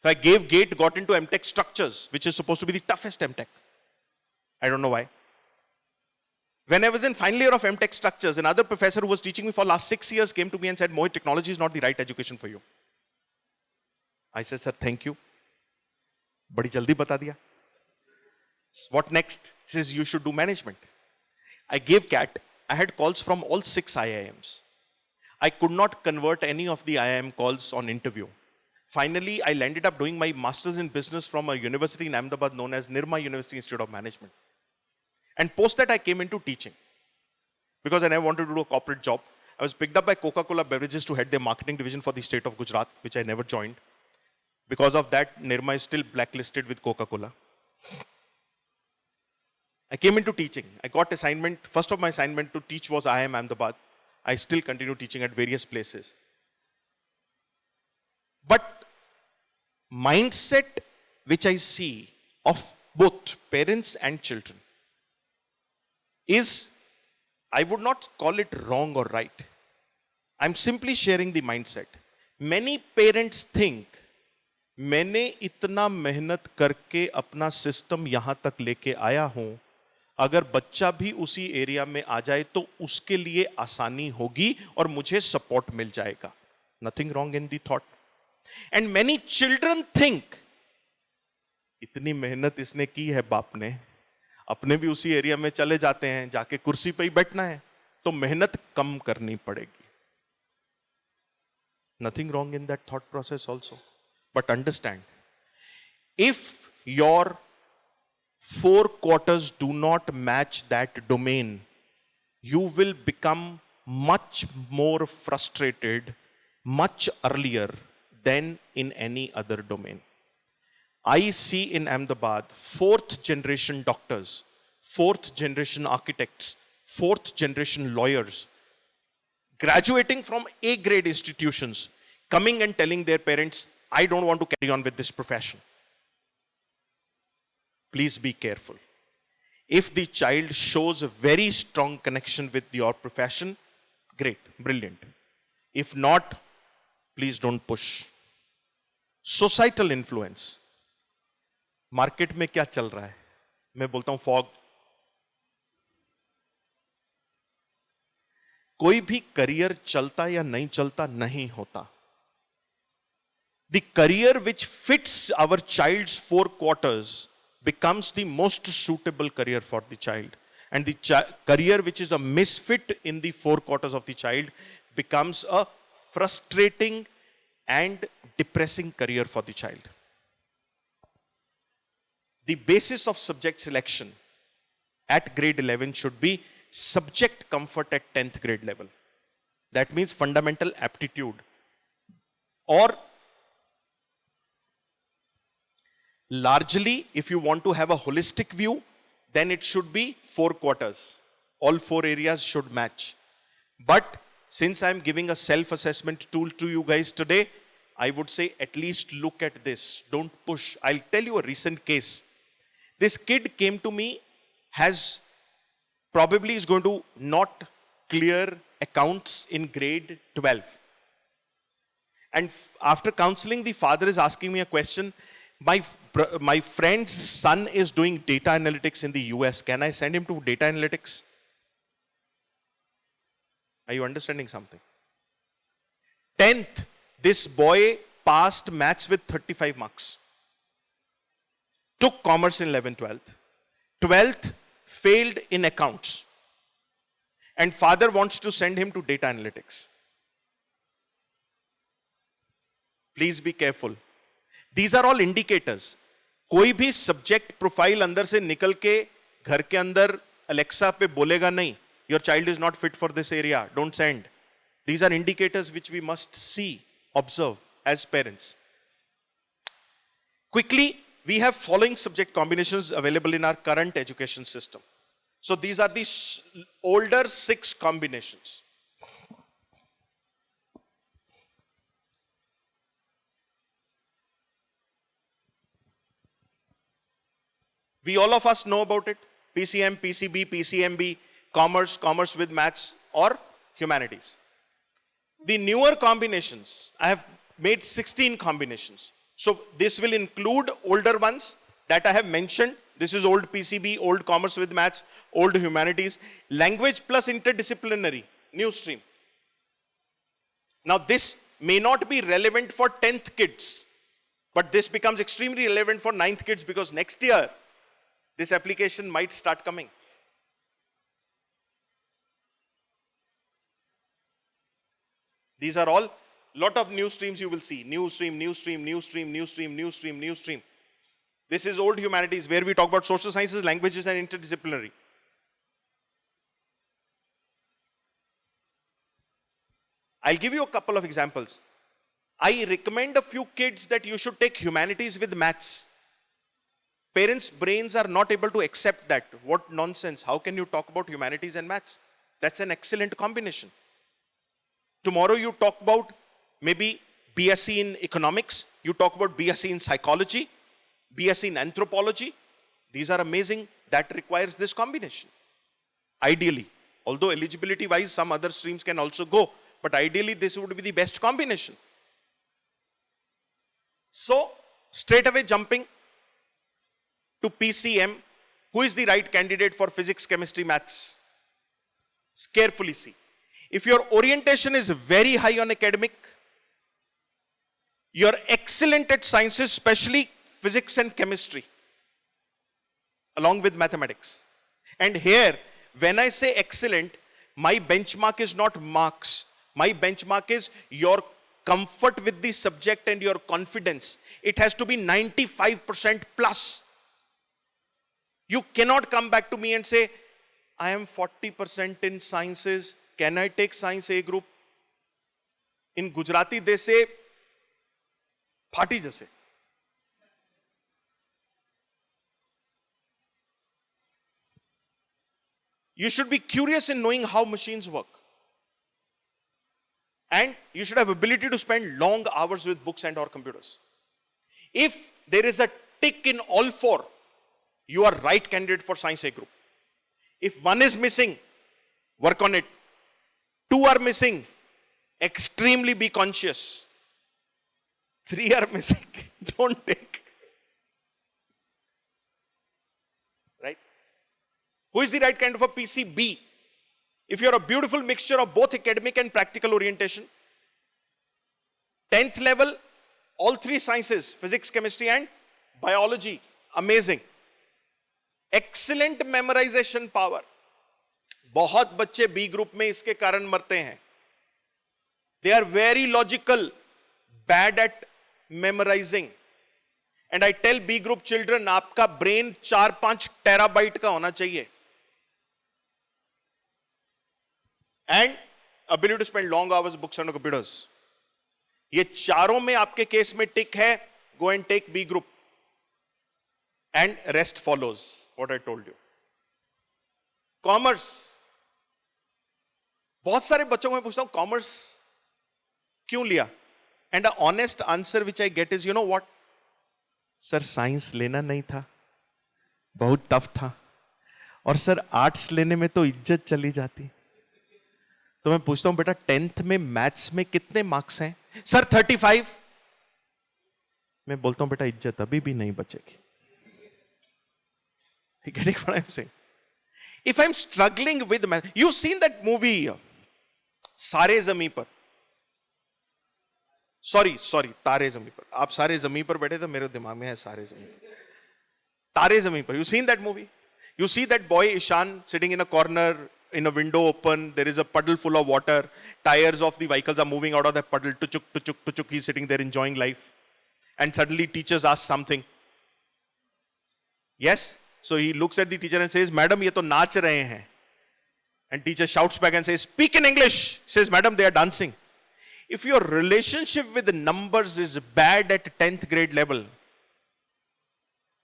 Speaker 3: So I gave GATE, got into MTech structures, which is supposed to be the toughest MTech. I don't know why. When I was in final year of MTech structures, another professor who was teaching me for last 6 years came to me and said, Mohit, technology is not the right education for you. I said, sir, thank you. Badi jaldi bata diya. What next? He says, you should do management. I gave CAT. I had calls from all 6 IIMs. I could not convert any of the IIM calls on interview. Finally, I landed up doing my master's in business from a university in Ahmedabad known as Nirma University Institute of Management. And post that, I came into teaching. Because when I wanted to do a corporate job, I was picked up by Coca-Cola Beverages to head their marketing division for the state of Gujarat, which I never joined. Because of that, Nirma is still blacklisted with Coca-Cola. I came into teaching. I got assignment. First of my assignment to teach was IIM Ahmedabad. I still continue teaching at various places. But mindset which I see of both parents and children is, I would not call it wrong or right. I'm simply sharing the mindset. Many parents think, मैंने इतना मेहनत करके अपना system यहां तक लेके आया हूं, अगर बच्चा भी उसी एरिया में आ जाए तो उसके लिए आसानी होगी और मुझे सपोर्ट मिल जाएगा. Nothing wrong in the thought. And many children think, इतनी मेहनत इसने की है बाप ने, अपने भी उसी एरिया में चले जाते हैं, जाके कुर्सी पे ही बैठना है, तो मेहनत कम करनी पड़ेगी. Nothing wrong in that thought process also. But understand, if your 4 quarters do not match that domain, you will become much more frustrated much earlier than in any other domain. I see in Ahmedabad 4th generation doctors, 4th generation architects, 4th generation lawyers graduating from A grade institutions, coming and telling their parents, I don't want to carry on with this profession. Please be careful. If the child shows a very strong connection with your profession, great, brilliant. If not, please don't push. Societal influence. Market में क्या चल रहा है? मैं बोलता हूं fog. कोई भी करियर चलता या नहीं चलता नहीं होता. The career which fits our child's four quarters becomes the most suitable career for the child. And the career which is a misfit in the four quarters of the child becomes a frustrating and depressing career for the child. The basis of subject selection at grade 11 should be subject comfort at 10th grade level. That means fundamental aptitude. Or largely, if you want to have a holistic view, then it should be four quarters. All four areas should match. But since I'm giving a self-assessment tool to you guys today, I would say at least look at this. Don't push. I'll tell you a recent case. This kid came to me, probably is going to not clear accounts in grade 12. And after counseling, the father is asking me a question. My friend's son is doing data analytics in the US. Can I send him to data analytics? Are you understanding something? 10th, this boy passed maths with 35 marks. Took commerce in 11th, 12th. 12th, failed in accounts. And father wants to send him to data analytics. Please be careful. These are all indicators. कोई भी subject profile अंदर से निकल के घर के अंदर Alexa पे बोलेगा नहीं, your child is not fit for this area, don't send. These are indicators which we must see, observe as parents. Quickly, we have following subject combinations available in our current education system. So these are the older 6 combinations. We all of us know about it. PCM, PCB, PCMB, commerce, commerce with maths or humanities. The newer combinations, I have made 16 combinations. So this will include older ones that I have mentioned. This is old PCB, old commerce with maths, old humanities, language plus interdisciplinary, new stream. Now this may not be relevant for 10th kids, but this becomes extremely relevant for 9th kids because next year, this application might start coming. These are all lot of new streams you will see. New stream, new stream, new stream, new stream, new stream, new stream. This is old humanities where we talk about social sciences, languages and interdisciplinary. I'll give you a couple of examples. I recommend a few kids that you should take humanities with maths. Parents' brains are not able to accept that. What nonsense. How can you talk about humanities and maths? That's an excellent combination. Tomorrow you talk about maybe BSc in economics. You talk about BSc in psychology, BSc in anthropology. These are amazing. That requires this combination. Ideally. Although eligibility wise some other streams can also go. But ideally this would be the best combination. So straight away jumping to PCM, who is the right candidate for physics, chemistry, maths? Carefully see. If your orientation is very high on academic, you're excellent at sciences, especially physics and chemistry, along with mathematics. And here, when I say excellent, my benchmark is not marks. My benchmark is your comfort with the subject and your confidence. It has to be 95% plus. You cannot come back to me and say, I am 40% in sciences. Can I take science A group? In Gujarati, they say, Phati jase. You should be curious in knowing how machines work. And you should have ability to spend long hours with books and or computers. If there is a tick in all four, you are right candidate for science A group. If one is missing, work on it. Two are missing, extremely be conscious. Three are missing, don't take. Right? Who is the right kind of a PCB? If you're a beautiful mixture of both academic and practical orientation, 10th level, all three sciences, physics, chemistry and biology, amazing. Excellent memorization power. बहुत बच्चे B group में इसके कारण मरते हैं. They are very logical, bad at memorizing. And I tell B group children, आपका brain 4-5 terabyte का होना चाहिए. And ability to spend long hours with books and computers. ये चारों में आपके केस में टिक है. Go and take B group. And rest follows, what I told you. Commerce. बहुत सारे बच्चों को मैं पूछता हूं कॉमर्स क्यों लिया? And a honest answer which I get is, you know what sir, science लेना नहीं था, बहुत टफ था, और सर आर्ट्स लेने में तो इज्जत चली जाती. तो मैं पूछता हूं बेटा 10th में मैथ्स में कितने मार्क्स हैं? सर 35. मैं बोलता हूं बेटा इज्जत अभी भी नहीं बचेगी. Getting what I'm saying? If I'm struggling with math, you've seen that movie सारे जमी पर. सॉरी तारे जमी पर. आप सारे जमी पर बैठे तो मेरे दिमाग में है सारे जमी पर. तारे जमी पर. You seen that movie? You see that boy Ishan sitting in a corner in a window open. There is a puddle full of water. Tires of the vehicles are moving out of that puddle. Tuchuk, tuchuk, tuchuk. He's sitting there enjoying life. And suddenly teachers ask something. Yes? So he looks at the teacher and says, Madam, ये तो नाच रहे हैं. And teacher shouts back and says, speak in English. Says, Madam, they are dancing. If your relationship with the numbers is bad at 10th grade level,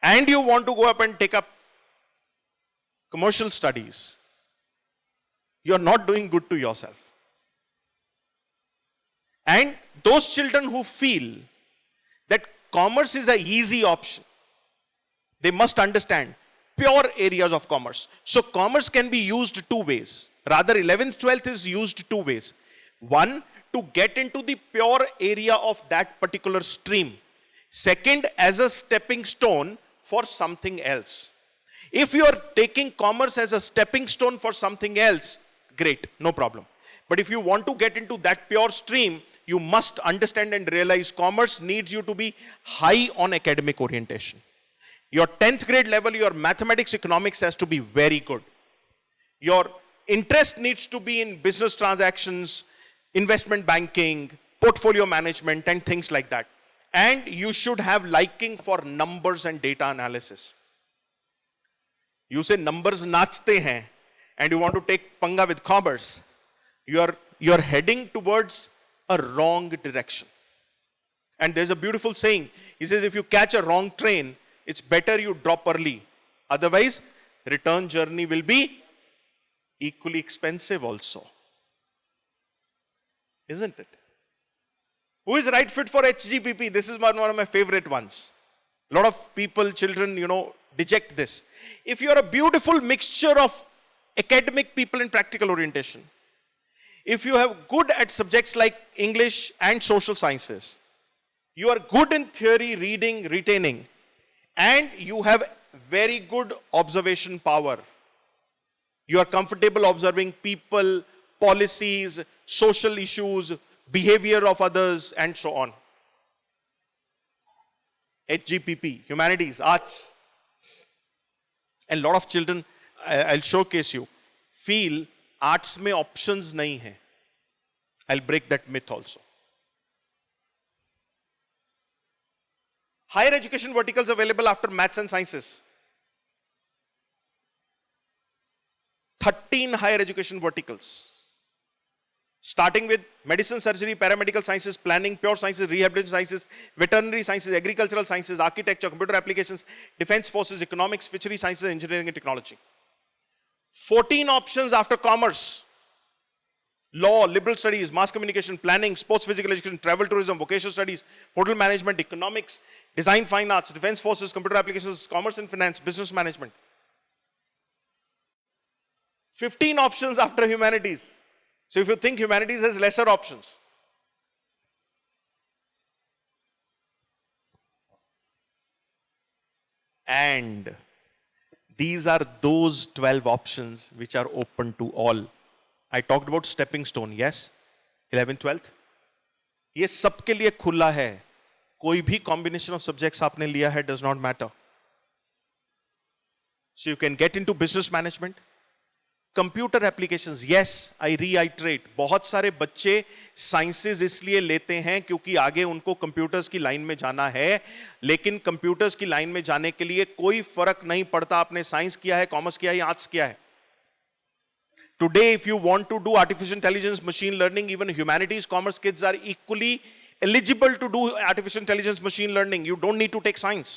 Speaker 3: and you want to go up and take up commercial studies, you are not doing good to yourself. And those children who feel that commerce is an easy option, they must understand pure areas of commerce. So commerce can be used two ways. Rather, 11th, 12th is used two ways. One, to get into the pure area of that particular stream. Second, as a stepping stone for something else. If you are taking commerce as a stepping stone for something else, great, no problem. But if you want to get into that pure stream, you must understand and realize commerce needs you to be high on academic orientation. Your 10th grade level, your mathematics, economics has to be very good. Your interest needs to be in business transactions, investment banking, portfolio management, and things like that. And you should have liking for numbers and data analysis. You say numbers nachte hain, and you want to take panga with commerce. You're heading towards a wrong direction. And there's a beautiful saying. He says, if you catch a wrong train, it's better you drop early. Otherwise, return journey will be equally expensive also. Isn't it? Who is right fit for HGPP? This is one of my favorite ones. A lot of people, children, deject this. If you're a beautiful mixture of academic people and practical orientation, if you have good at subjects like English and social sciences, you are good in theory, reading, retaining, and you have very good observation power. You are comfortable observing people, policies, social issues, behavior of others, and so on. HGPP, humanities, arts. And a lot of children, I'll showcase you, feel arts में options नहीं है. I'll break that myth also. Higher education verticals available after maths and sciences. 13 higher education verticals. Starting with medicine, surgery, paramedical sciences, planning, pure sciences, rehabilitation sciences, veterinary sciences, agricultural sciences, architecture, computer applications, defense forces, economics, fishery sciences, engineering and technology. 14 options after commerce. law, liberal studies, mass communication, planning, sports physical education, travel tourism, vocational studies, hotel management, economics, design fine arts, defense forces, computer applications, commerce and finance, business management. 15 options after humanities. So if you think humanities has lesser options. And these are those 12 options which are open to all. I talked about stepping stone, yes? 11th, 12th. ये सबके लिए खुला है. कोई भी combination of subjects आपने लिया है does not matter. So you can get into business management. Computer applications, yes I reiterate, बहुत सारे बच्चे साइंसेज इसलिए लेते हैं क्योंकि आगे उनको कंप्यूटर्स की लाइन में जाना है, लेकिन कंप्यूटर्स की लाइन में जाने के लिए कोई फर्क नहीं पड़ता आपने साइंस किया है, कॉमर्स किया है या आर्ट्स किया है. Today if you want to do artificial intelligence, machine learning, even humanities commerce kids are equally eligible to do artificial intelligence, machine learning. You don't need to take science.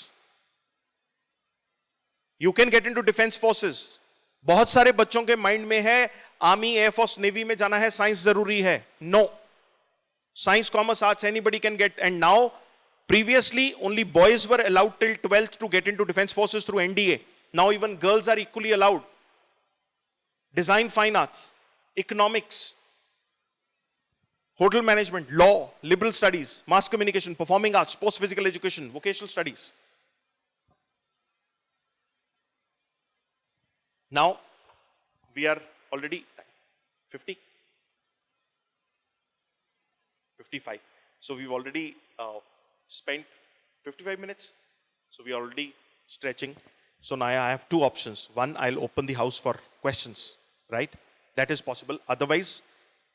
Speaker 3: You can get into defense forces. बहुत सारे बच्चों के mind में है army, air force, navy में जाना है, science जरूरी है. No, science, commerce, arts, anybody can get. And now, previously only boys were allowed till 12th to get into defense forces through NDA. Now even girls are equally allowed. Design, fine arts, economics, hotel management, law, liberal studies, mass communication, performing arts, sports physical education, vocational studies. Now, we are already 50, 55. So we've already spent 55 minutes. So we are already stretching. So now I have two options. One, I'll open the house for questions, right? That is possible. Otherwise,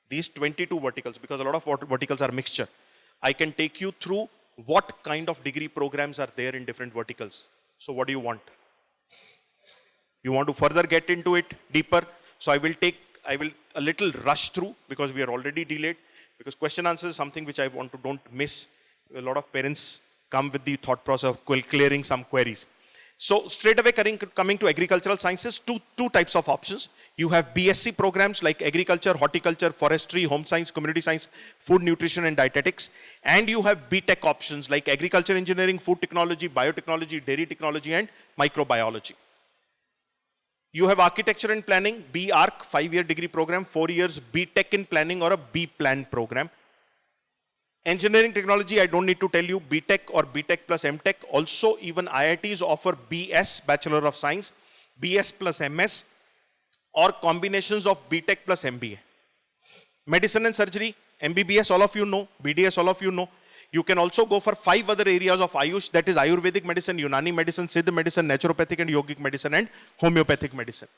Speaker 3: these 22 verticals, because a lot of verticals are mixture, I can take you through what kind of degree programs are there in different verticals. So what do you want? You want to further get into it deeper? So I will a little rush through because we are already delayed. Because question answer is something which I want to don't miss. A lot of parents come with the thought process of clearing some queries. So straight away coming to agricultural sciences, two types of options. You have BSc programs like agriculture, horticulture, forestry, home science, community science, food nutrition and dietetics. And you have BTech options like agriculture engineering, food technology, biotechnology, dairy technology and microbiology. You have architecture and planning, B-ARC, 5-year degree program, 4 years B-Tech in planning or a B-Plan program. Engineering technology, I don't need to tell you, B-Tech or B-Tech plus M-Tech. Also, even IITs offer BS, Bachelor of Science, BS plus MS, or combinations of B-Tech plus MBA. Medicine and surgery, MBBS, all of you know, BDS, all of you know. You can also go for 5 other areas of Ayush, that is Ayurvedic medicine, Unani medicine, Siddha medicine, naturopathic and yogic medicine, and homeopathic medicine.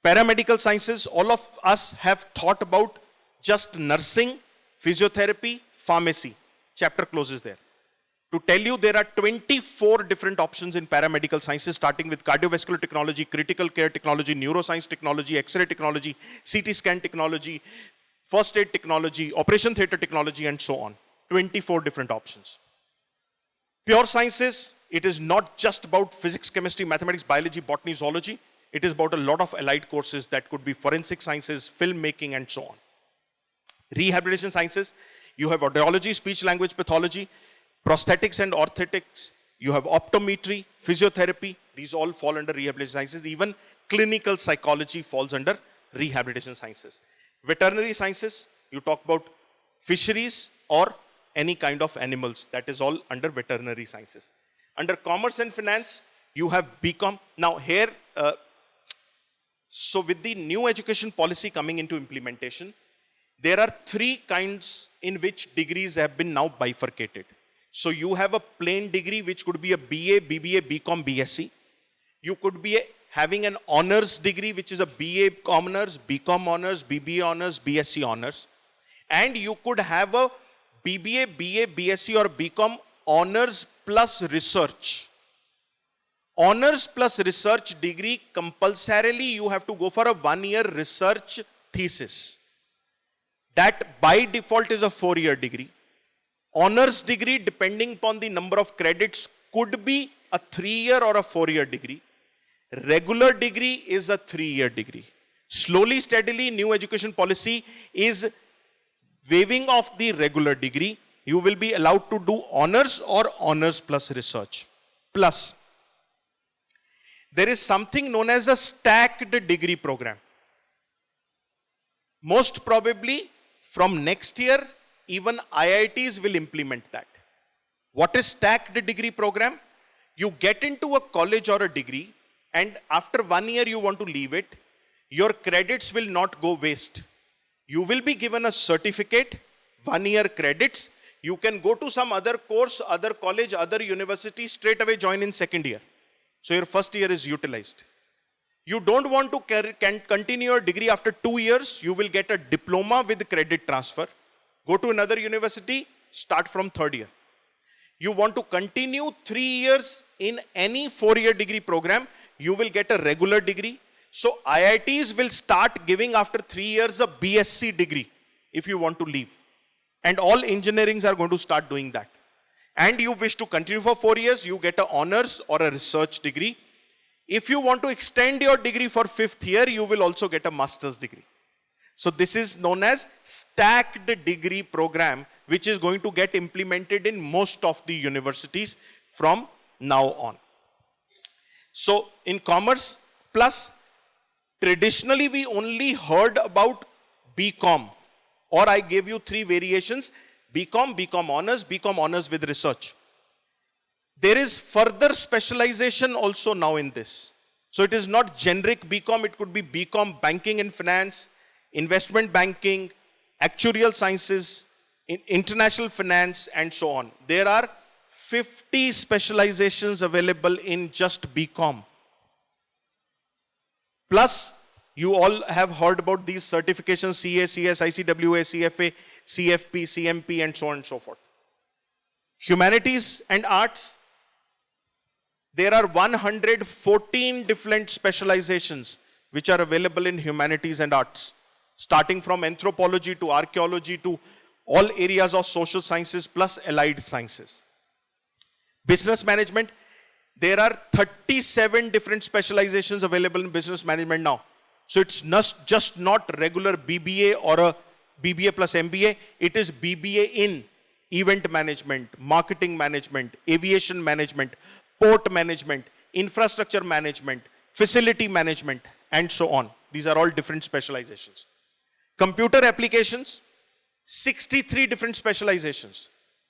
Speaker 3: Paramedical sciences, all of us have thought about just nursing, physiotherapy, pharmacy. Chapter closes there. To tell you, there are 24 different options in paramedical sciences, starting with cardiovascular technology, critical care technology, neuroscience technology, X-ray technology, CT scan technology, first aid technology, operation theater technology, and so on. 24 different options. Pure sciences, it is not just about physics, chemistry, mathematics, biology, botany, zoology. It is about a lot of allied courses that could be forensic sciences, filmmaking, and so on. Rehabilitation sciences, you have audiology, speech language pathology, prosthetics and orthotics, you have optometry, physiotherapy, these all fall under rehabilitation sciences. Even clinical psychology falls under rehabilitation sciences. Veterinary sciences, you talk about fisheries or any kind of animals, that is all under veterinary sciences. Under commerce and finance, you have BCom. Now here, so with the new education policy coming into implementation, there are 3 kinds in which degrees have been now bifurcated. So you have a plain degree which could be a BA, BBA, BCom, BSc. You could be having an honors degree which is a BA honors, BCom honors, BBA honors, BSc honors. And you could have a BBA, BA, BSc or BCom honors plus research. Honors plus research degree, compulsorily you have to go for a 1-year research thesis. That by default is a 4-year degree. Honors degree, depending upon the number of credits, could be a 3-year or a 4-year degree. Regular degree is a 3-year degree. Slowly, steadily, new education policy is waiving off the regular degree. You will be allowed to do honors or honors plus research. Plus, there is something known as a stacked degree program. Most probably, from next year, even IITs will implement that. What is stacked degree program? You get into a college or a degree, and after 1 year you want to leave it, your credits will not go waste. You will be given a certificate, 1 year credits. You can go to some other course, other college, other university, straight away join in second year. So your first year is utilized. You don't want to continue your degree after 2 years, you will get a diploma with credit transfer. Go to another university, start from third year. You want to continue 3 years in any 4-year degree program, you will get a regular degree. So IITs will start giving after 3 years a BSc degree if you want to leave. And all engineerings are going to start doing that. And you wish to continue for 4 years, you get an honors or a research degree. If you want to extend your degree for 5th year, you will also get a master's degree. So this is known as stacked degree program, which is going to get implemented in most of the universities from now on. So in commerce plus, traditionally we only heard about BCom, or I gave you 3 variations: BCom, BCom honors with research. There is further specialization also now in this. So it is not generic BCom, it could be BCom banking and finance, investment banking, actuarial sciences, international finance, and so on. There are 50 specializations available in just BCom. Plus, you all have heard about these certifications: CA, CS, ICWA, CFA, CFP, CMP, and so on and so forth. Humanities and arts, there are 114 different specializations which are available in humanities and arts, starting from anthropology to archaeology to all areas of social sciences plus allied sciences. Business management, there are 37 different specializations available in business management now. So it's not regular BBA or a BBA plus MBA, it is BBA in event management, marketing management, aviation management, port management, infrastructure management, facility management, and so on. These are all different specializations. Computer applications, 63 different specializations.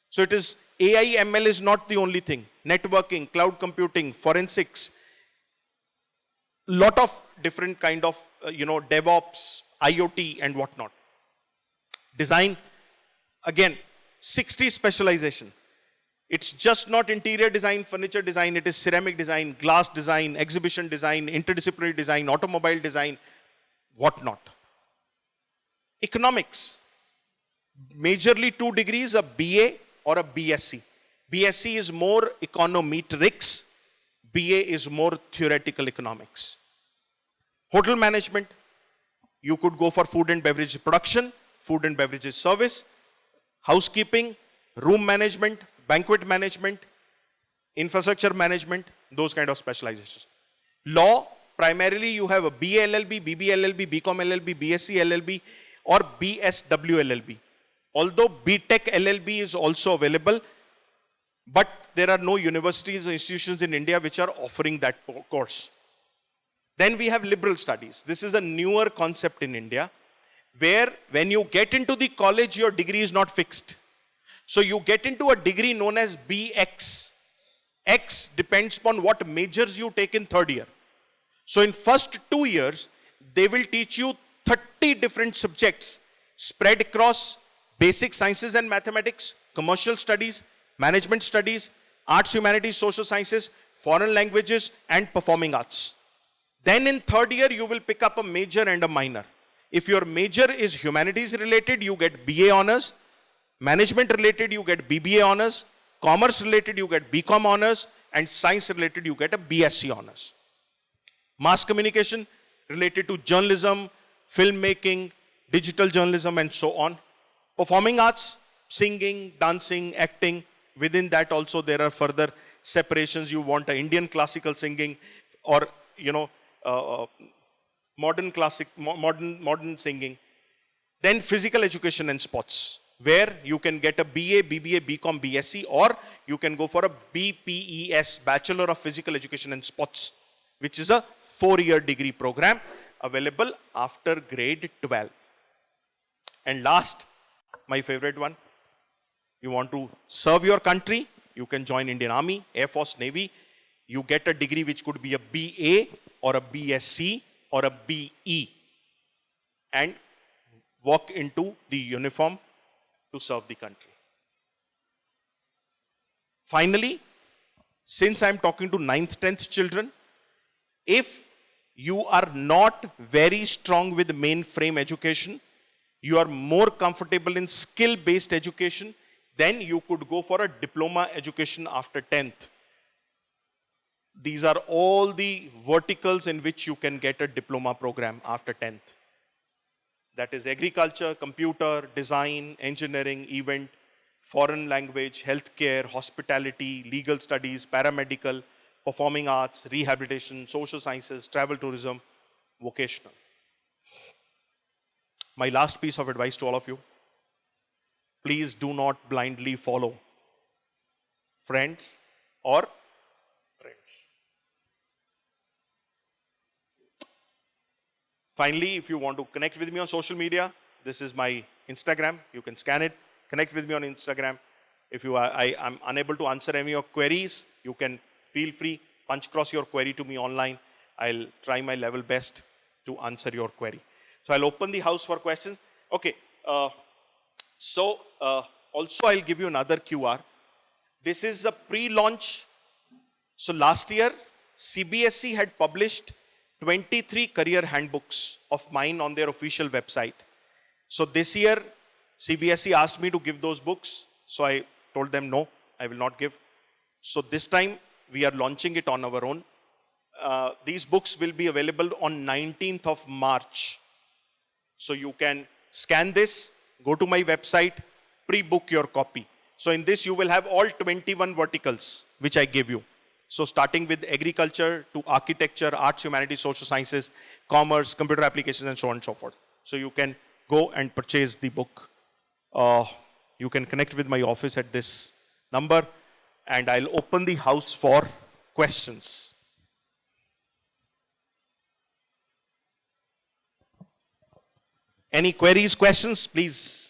Speaker 3: So it is AI, ML is not the only thing. Networking, cloud computing, forensics, lot of different kind of, DevOps, IoT, and whatnot. Design, again, 60 specialization. It's just not interior design, furniture design, it is ceramic design, glass design, exhibition design, interdisciplinary design, automobile design, whatnot. Economics, majorly 2 degrees, a BA or a BSc. BSc is more econometrics, BA is more theoretical economics. Hotel management, you could go for food and beverage production, food and beverages service, housekeeping, room management, banquet management, infrastructure management, those kind of specializations. Law, primarily you have a BA LLB, BB LLB, BCom LLB, BSc LLB, or BSW LLB. Although BTech LLB is also available, but there are no universities or institutions in India which are offering that course. Then we have liberal studies. This is a newer concept in India, where when you get into the college, your degree is not fixed. So you get into a degree known as BX. X depends upon what majors you take in third year. So in first 2 years, they will teach you 30 different subjects spread across basic sciences and mathematics, commercial studies, management studies, arts, humanities, social sciences, foreign languages, and performing arts. Then in third year, you will pick up a major and a minor. If your major is humanities related, you get BA honors. Management related, you get BBA honors. Commerce related, you get BCom honors. And science related, you get a BSc honors. Mass communication related to journalism, filmmaking, digital journalism, and so on. Performing arts, singing, dancing, acting. Within that also there are further separations. You want an Indian classical singing or, modern classic, modern singing. Then physical education and sports, where you can get a BA, BBA, BCom, BSc, or you can go for a BPES, Bachelor of Physical Education and Sports, which is a 4-year degree program available after grade 12. And last, my favorite one, you want to serve your country, you can join Indian Army, Air Force, Navy. You get a degree which could be a BA or a BSc or a BE, and walk into the uniform to serve the country. Finally, since I'm talking to 9th, 10th children, if you are not very strong with mainframe education, you are more comfortable in skill-based education, then you could go for a diploma education after 10th. These are all the verticals in which you can get a diploma program after 10th. That is agriculture, computer, design, engineering, event, foreign language, healthcare, hospitality, legal studies, paramedical, performing arts, rehabilitation, social sciences, travel tourism, vocational. My last piece of advice to all of you, please do not blindly follow friends or trends. Finally, if you want to connect with me on social media, this is my Instagram. You can scan it, connect with me on Instagram. If you are, I'm unable to answer any of your queries, you can feel free, punch cross your query to me online. I'll try my level best to answer your query. So I'll open the house for questions. Okay, also I'll give you another QR. This is a pre-launch. So last year, CBSE had published 23 career handbooks of mine on their official website. So this year, CBSE asked me to give those books. So I told them, no, I will not give. So this time, we are launching it on our own. These books will be available on 19th of March. So you can scan this, go to my website, pre-book your copy. So in this, you will have all 21 verticals, which I gave you. So starting with agriculture to architecture, arts, humanities, social sciences, commerce, computer applications, and so on and so forth. So you can go and purchase the book. You can connect with my office at this number, and I'll open the house for questions. Any queries, questions, please?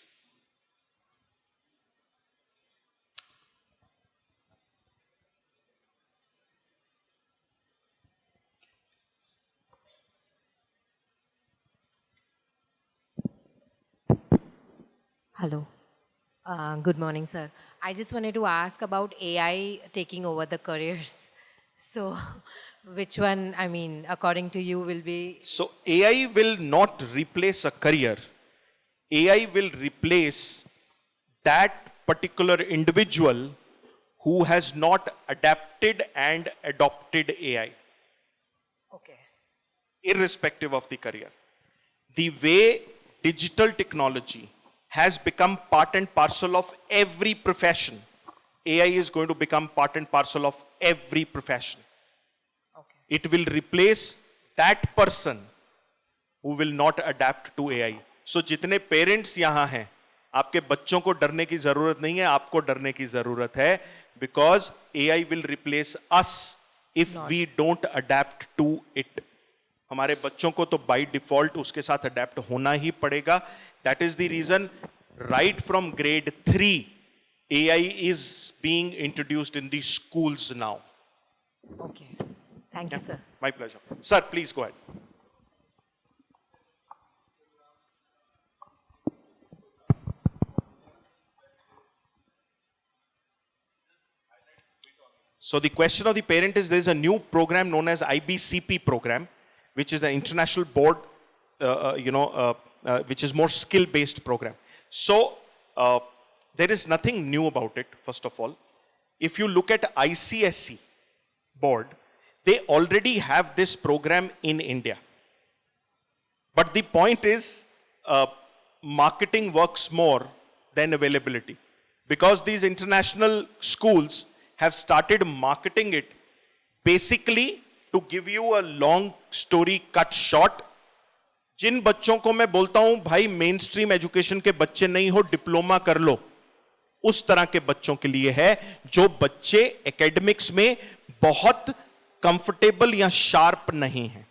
Speaker 4: Hello. Good morning, sir. I just wanted to ask about AI taking over the careers. So, which one, I mean, according to you, will be...
Speaker 3: So AI will not replace a career. AI will replace that particular individual who has not adapted and adopted AI,
Speaker 4: Okay.
Speaker 3: irrespective of the career. The way digital technology has become part and parcel of every profession, AI is going to become part and parcel of every profession.
Speaker 4: Okay.
Speaker 3: It will replace that person who will not adapt to AI. So जितने parents यहाँ हैं, आपके बच्चों को डरने की जरूरत नहीं है, आपको डरने की जरूरत है, because AI will replace us if we don't adapt to it. हमारे बच्चों को तो by default उसके साथ adapt होना ही पड़ेगा. That is the reason right from grade 3, AI is being introduced in the schools now.
Speaker 4: Okay. Thank you, sir.
Speaker 3: My pleasure. Sir, please go ahead. So the question of the parent is, there is a new program known as IBCP program, which is an international board, which is more skill-based program. So there is nothing new about it, first of all. If you look at ICSE board, they already have this program in India. But the point is, marketing works more than availability. Because these international schools have started marketing it basically to give you a long story cut short. जिन बच्चों को मैं बोलता हूं भाई main stream education के बच्चे नहीं हो, डिप्लोमा कर लो, उस तरह के बच्चों के लिए है जो बच्चे एकेडमिक्स में बहुत कंफर्टेबल या शार्प नहीं है,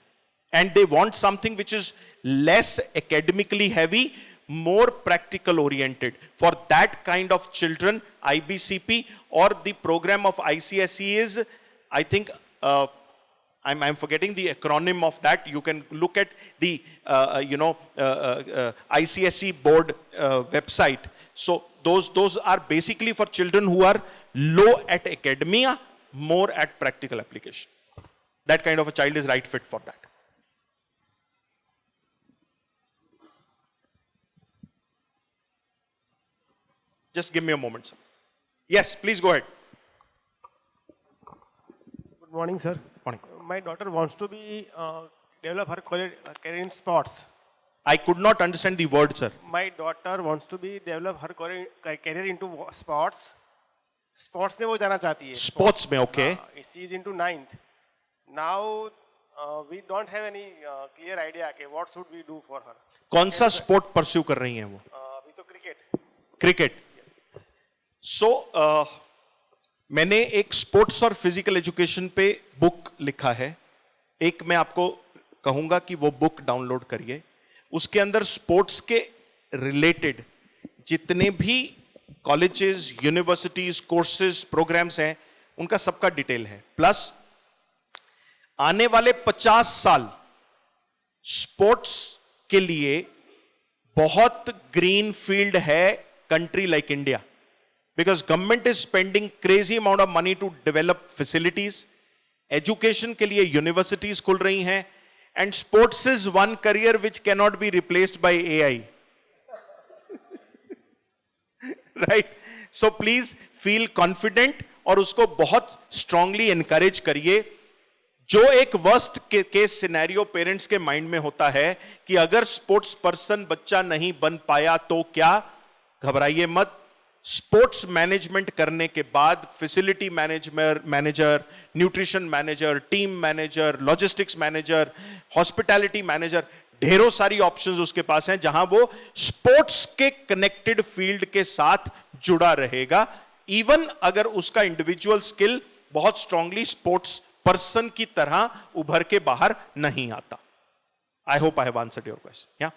Speaker 3: and they want something which is less academically heavy, more practical oriented. For that kind of children, IBCP or the program of ICSE is, I think, I'm forgetting the acronym of that. You can look at the, ICSE board website. So those are basically for children who are low at academia, more at practical application. That kind of a child is right fit for that. Just give me a moment, sir. Yes, please go ahead.
Speaker 5: Good morning, sir.
Speaker 3: Morning.
Speaker 5: My daughter wants to be develop her career in sports.
Speaker 3: I could not understand the word, sir.
Speaker 5: My daughter wants to be develop her career into sports. Sports में वो जाना चाहती है.
Speaker 3: Sports में, okay.
Speaker 5: She is into 9th. Now we don't have any clear idea कि what should we do for her.
Speaker 3: कौन सा sport pursue कर रही हैं वो?
Speaker 5: अभी तो cricket.
Speaker 3: Cricket. So, मैंने एक स्पोर्ट्स और फिजिकल एजुकेशन पे बुक लिखा है. एक मैं आपको कहूंगा कि वो बुक डाउनलोड करिए. उसके अंदर स्पोर्ट्स के रिलेटेड जितने भी कॉलेजेस, यूनिवर्सिटीज, कोर्सेज, प्रोग्राम्स हैं, उनका सबका डिटेल है. प्लस आने वाले 50 साल स्पोर्ट्स के लिए बहुत ग्रीन फील्ड है country like India, because government is spending crazy amount of money to develop facilities. Education के लिए universities खुल रही हैं, and sports is one career which cannot be replaced by AI. Right? So please feel confident और उसको बहुत strongly encourage करिए. जो एक वर्स्ट केस सिनेरियो पेरेंट्स के माइंड में होता है कि अगर स्पोर्ट्स पर्सन बच्चा नहीं बन पाया तो क्या, घबराइए मत. स्पोर्ट्स मैनेजमेंट करने के बाद facility manager, nutrition manager, team manager, logistics manager, hospitality manager, ढेरों सारी ऑप्शंस उसके पास हैं जहां वो स्पोर्ट्स के कनेक्टेड फील्ड के साथ जुड़ा रहेगा, इवन अगर उसका इंडिविजुअल स्किल बहुत स्ट्रांगली स्पोर्ट्स पर्सन की तरह उभर के बाहर नहीं आता. I hope I have answered your question. या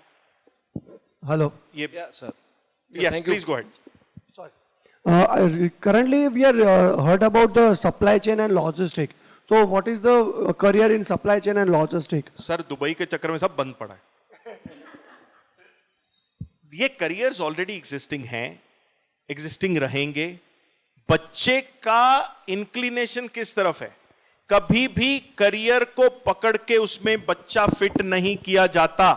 Speaker 6: Hello.
Speaker 2: Yeah, sir.
Speaker 3: Yes,
Speaker 2: thank you.
Speaker 3: Please go ahead.
Speaker 6: Currently, we are heard about the supply chain and logistic. So, what is the career in supply chain and logistic?
Speaker 3: Sir Dubai के चक्कर में सब बंद पड़ा है. ये careers already existing हैं, existing रहेंगे. बच्चे का इंक्लिनेशन किस तरफ है? कभी भी करियर को पकड़ के उसमें बच्चा फिट नहीं किया जाता.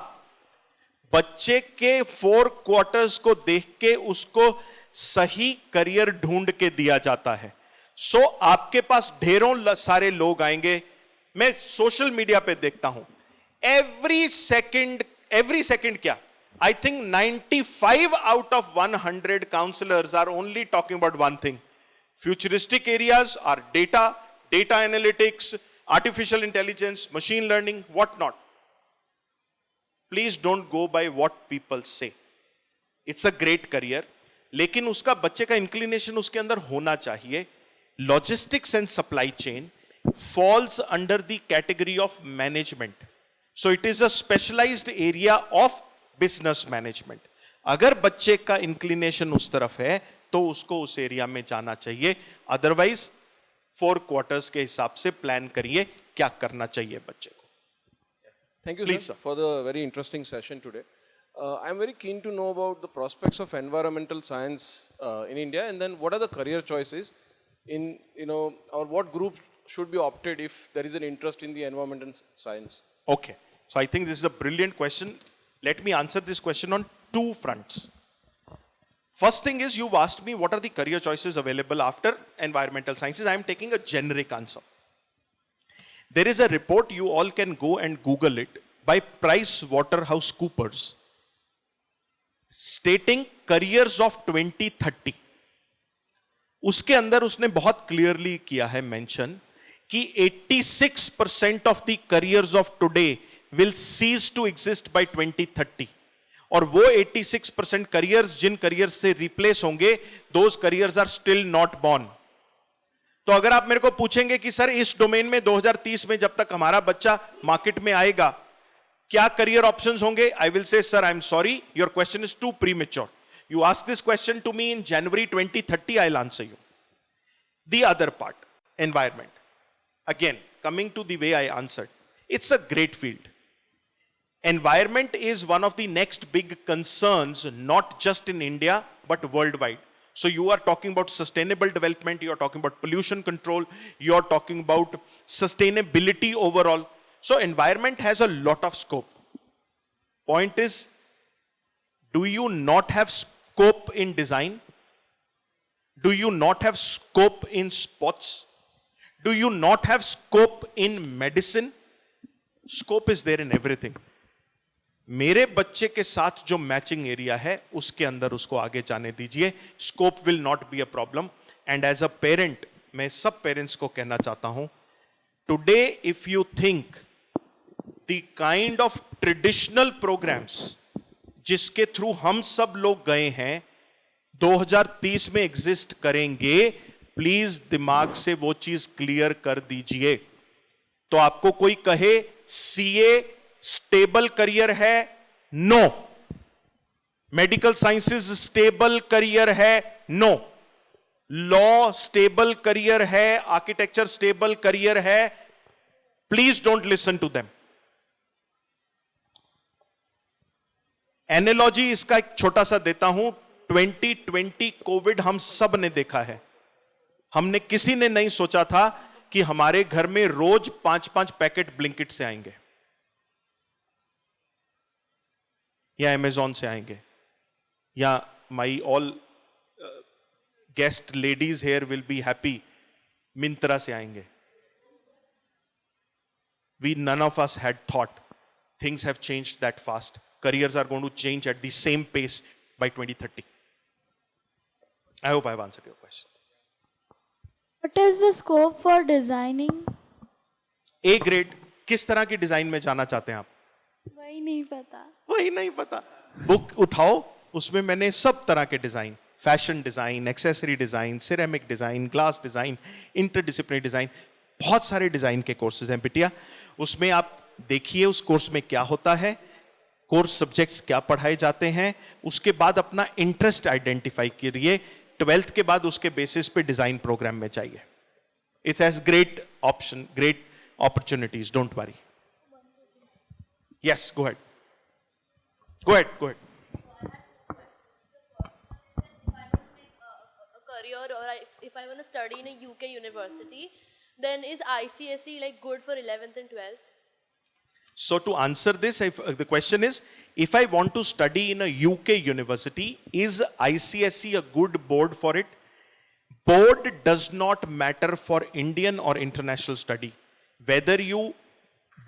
Speaker 3: बच्चे के 4 क्वार्टर्स को देख के उसको सही करियर ढूंढ के दिया जाता है. सो आपके पास ढेरों सारे लोग आएंगे. मैं सोशल मीडिया पे देखता हूं एवरी सेकंड क्या, I think 95 out of 100 counsellors are only talking about one thing. Futuristic areas are data analytics, artificial intelligence, machine learning, what not. Please don't go by what people say. It's a great career, लेकिन उसका बच्चे का inclination उसके अंदर होना चाहिए. Logistics and supply chain falls under the category of management, so it is a specialised area of business management. अगर बच्चे का इंक्लिनेशन उस तरफ है तो उसको उस एरिया में जाना चाहिए. अदरवाइज 4 क्वार्टर्स के हिसाब से प्लान करिए क्या करना चाहिए बच्चे को.
Speaker 2: Thank you,
Speaker 3: Please,
Speaker 2: sir,
Speaker 3: sir.
Speaker 2: for the very interesting session today. I'm very keen to know about the prospects of environmental science in India, and then what are the career choices in, or what group should be opted if there is an interest in the environmental science?
Speaker 3: Okay, so I think this is a brilliant question. Let me answer this question on 2 fronts. First thing is, you've asked me what are the career choices available after environmental sciences. I am taking a generic answer. There is a report, you all can go and Google it, by PricewaterhouseCoopers, stating careers of 2030. उसके अंदर उसने बहुत clearly किया है mention कि 86% of the careers of today will cease to exist by 2030. और वो 86% careers जिन careers से replace होंगे, those careers are still not born. तो अगर आप मेरे को पूछेंगे कि सर इस डोमेन में 2030 में जब तक हमारा बच्चा मार्केट में आएगा क्या करियर ऑप्शंस होंगे, I will say sir I am sorry, your question is too premature. You ask this question to me in January 2030, I'll answer you. The other part, environment. Again, coming to the way I answered, it's a great field. Environment is one of the next big concerns, not just in India, but worldwide. So you are talking about sustainable development, you are talking about pollution control, you are talking about sustainability overall. So environment has a lot of scope. Point is, do you not have scope in design? Do you not have scope in sports? Do you not have scope in medicine? Scope is there in everything. मेरे बच्चे के साथ जो matching area है उसके अंदर उसको आगे जाने दीजिए. Scope will not be a problem. And as a parent मैं सब पेरेंट्स को कहना चाहता हूं, today if you think the kind of traditional programmes जिसके थ्रू हम सब लोग गए हैं 2030 में एग्जिस्ट करेंगे, प्लीज दिमाग से वो चीज क्लियर कर दीजिए. तो आपको कोई कहे सीए स्टेबल करियर है, no. Medical sciences stable career है, नो. लॉ स्टेबल करियर है, आर्किटेक्चर स्टेबल करियर है, please don't listen to them. Analogy इसका एक छोटा सा देता हूं. 2020 कोविड हम सब ने देखा है. हमने किसी ने नहीं सोचा था कि हमारे घर में रोज 5-5 पैकेट ब्लिंकिट से आएंगे या अमेजॉन से आएंगे या my all guest ladies hair will be happy, Myntra से आएंगे. We none of us had thought things have changed that fast. Careers are going to change at the same pace by 2030. I hope I have answered your question.
Speaker 7: What is the scope for designing?
Speaker 3: A grade, किस तरह की design में जाना चाहते हैं आप?
Speaker 7: वही नहीं पता.
Speaker 3: वही नहीं पता. बुक उठाओ, उसमें मैंने सब तरह के design, fashion design, accessory design, ceramic design, glass design, interdisciplinary design, बहुत सारे डिजाइन के कोर्सेज हैं बिटिया. उसमें आप देखिए उस कोर्स में क्या होता है, कोर्स सब्जेक्ट्स क्या पढ़ाए जाते हैं, उसके बाद अपना इंटरेस्ट आइडेंटिफाई करिए. 12th के बाद उसके बेसिस पे डिजाइन प्रोग्राम में जाइए. It's has great option, great opportunities, don't worry. Yes, go ahead, go ahead, go ahead.
Speaker 8: Career, or if I want to study in a UK university, then is ICSE like good for 11th and 12th?
Speaker 3: So to answer this, the question is, if I want to study in a UK university, is ICSE a good board for it? Board does not matter for Indian or international study. Whether you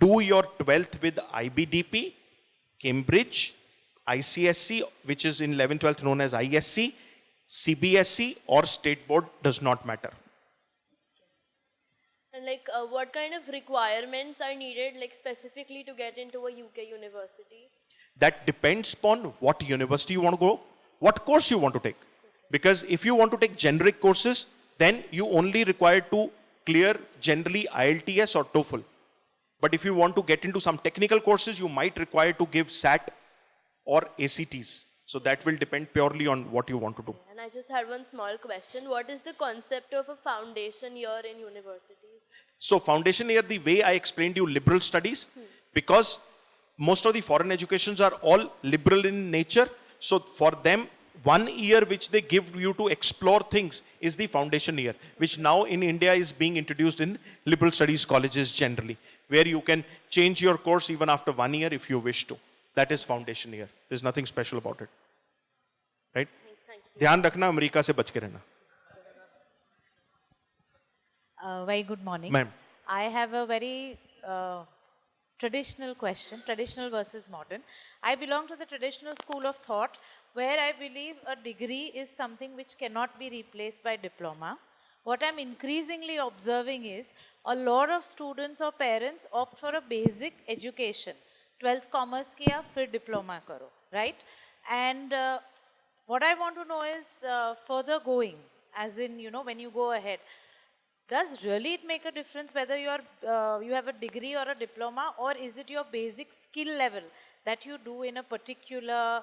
Speaker 3: do your 12th with IBDP, Cambridge, ICSE, which is in 11th, 12th known as ISC, CBSE or state board, does not matter.
Speaker 8: And like what kind of requirements are needed like specifically to get into a UK university?
Speaker 3: That depends upon what university you want to go, what course you want to take. Because if you want to take generic courses, then you only require to clear generally IELTS or TOEFL. But if you want to get into some technical courses, you might require to give SAT or ACTs. So that will depend purely on what you want to do.
Speaker 8: And I just had one small question. What is the concept of a foundation year in universities?
Speaker 3: So foundation year, the way I explained you, liberal studies, because most of the foreign educations are all liberal in nature. So for them, 1 year which they give you to explore things is the foundation year, which now in India is being introduced in liberal studies colleges generally, where you can change your course even after 1 year if you wish to. That is foundation year. There's nothing special about it. Right?
Speaker 8: Thank you.
Speaker 3: ध्यान रखना, America से बच के रहना.
Speaker 9: Very good morning.
Speaker 3: Ma'am.
Speaker 9: I have a very traditional question, traditional versus modern. I belong to the traditional school of thought where I believe a degree is something which cannot be replaced by diploma. What I'm increasingly observing is a lot of students or parents opt for a basic education 12th commerce किया फिर diploma करो, right? And what I want to know is further going, as in, you know, when you go ahead, does really it make a difference whether you have a degree or a diploma, or is it your basic skill level that you do in a particular